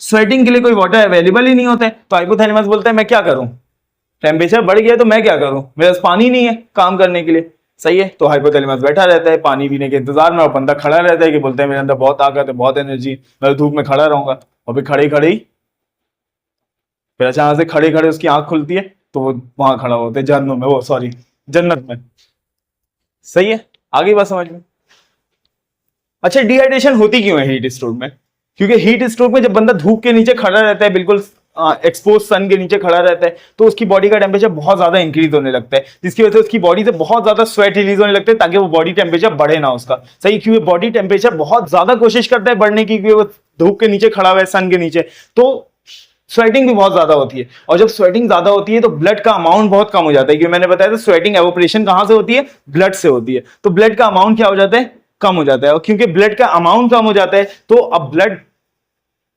sweating के लिए कोई वाटर अवेलेबल ही नहीं होता है। तो हाइपोथैलेमस बोलता है मैं क्या करूं, टेम्परेचर बढ़ गया तो मैं क्या करूं, मेरे पास पानी नहीं है काम करने के लिए, सही है। तो हाइपोथैलेमस बैठा रहता है पानी पीने के इंतजार में, और बंदा खड़ा रहता है कि बोलते हैं मेरे अंदर बहुत ताकत है, बहुत एनर्जी, मैं धूप में खड़ा रहूंगा, और फिर खड़े खड़े ही फिर अचानक से खड़े खड़े उसकी आंख खुलती है तो वो वहां खड़ा होते हैं जहन्नुम में, वो सॉरी जन्नत में, सही है। आगे बात समझ में? अच्छा, डिहाइड्रेशन होती क्यों है हीट स्ट्रोक में? क्योंकि हीट स्ट्रोक में जब बंदा धूप के नीचे खड़ा रहता है, बिल्कुल एक्सपोज सन के नीचे खड़ा रहता है, तो उसकी बॉडी का टेम्परेचर बहुत ज्यादा इंक्रीज होने लगता है, जिसकी वजह से उसकी बॉडी से बहुत ज्यादा स्वेट रिलीज होने लगता है, ताकि वो बॉडी टेम्परेचर बढ़े ना उसका, सही। क्योंकि बॉडी टेम्परेचर बहुत ज्यादा कोशिश करता है बढ़ने की, क्योंकि वो धूप के नीचे खड़ा हुआ है सन के नीचे, तो स्वेटिंग भी बहुत ज्यादा होती है, और जब स्वेटिंग ज्यादा होती है तो ब्लड का अमाउंट बहुत कम हो जाता है, क्योंकि मैंने बताया था स्वेटिंग एवोपरेशन कहां से होती है? ब्लड से होती है। तो ब्लड का अमाउंट क्या हो जाता है? कम हो जाता है, और क्योंकि ब्लड का अमाउंट कम हो जाता है तो अब ब्लड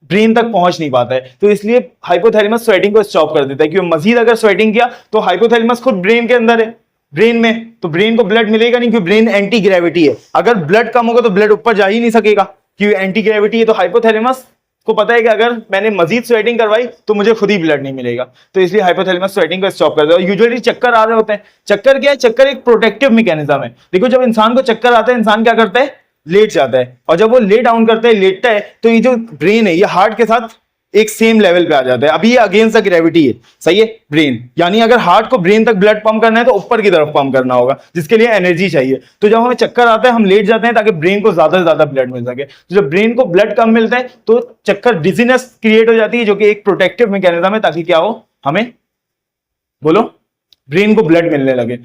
ब्रेन तक पहुंच नहीं पाता है, तो इसलिए हाइपोथैलेमस स्वेटिंग को स्टॉप कर देता है। क्योंकि मजीद अगर स्वेटिंग किया तो हाइपोथैलेमस खुद ब्रेन के अंदर है, ब्रेन में, तो ब्रेन को ब्लड मिलेगा नहीं, क्योंकि ब्रेन एंटी ग्रेविटी है, अगर ब्लड कम होगा तो ब्लड ऊपर जा ही नहीं सकेगा, क्योंकि एंटी ग्रेविटी है। तो हाइपोथैलेमस को पता है कि अगर मैंने मजीद स्वेटिंग करवाई तो मुझे खुद ही ब्लड नहीं मिलेगा, तो इसलिए हाइपोथैलेमस स्वेटिंग को स्टॉप कर देता है। और यूजुअली चक्कर आ रहे होते हैं, चक्कर क्या है? चक्कर एक प्रोटेक्टिव मैकेनिज्म है। देखो, जब इंसान को चक्कर आता है, इंसान क्या करता है? लेट जाता है, और जब वो ले डाउन करता है, लेटता है, तो ये जो ब्रेन है ये हार्ट के साथ एक सेम लेवल पे आ जाता है। अभी ये अगेंस्ट द ग्रेविटी है, सही है, ब्रेन, यानी अगर हार्ट को ब्रेन तक ब्लड पंप करना है तो ऊपर की तरफ पंप करना होगा, जिसके लिए एनर्जी चाहिए। तो जब हमें चक्कर आता है हम लेट जाते हैं ताकि ब्रेन को ज्यादा से ज्यादा ब्लड मिल सके। तो जब ब्रेन को ब्लड कम मिलता है तो चक्कर, डिजीनेस क्रिएट हो जाती है, जो कि एक प्रोटेक्टिव मैकेनिज्म है, ताकि क्या हो, हमें बोलो, ब्रेन को ब्लड मिलने लगे।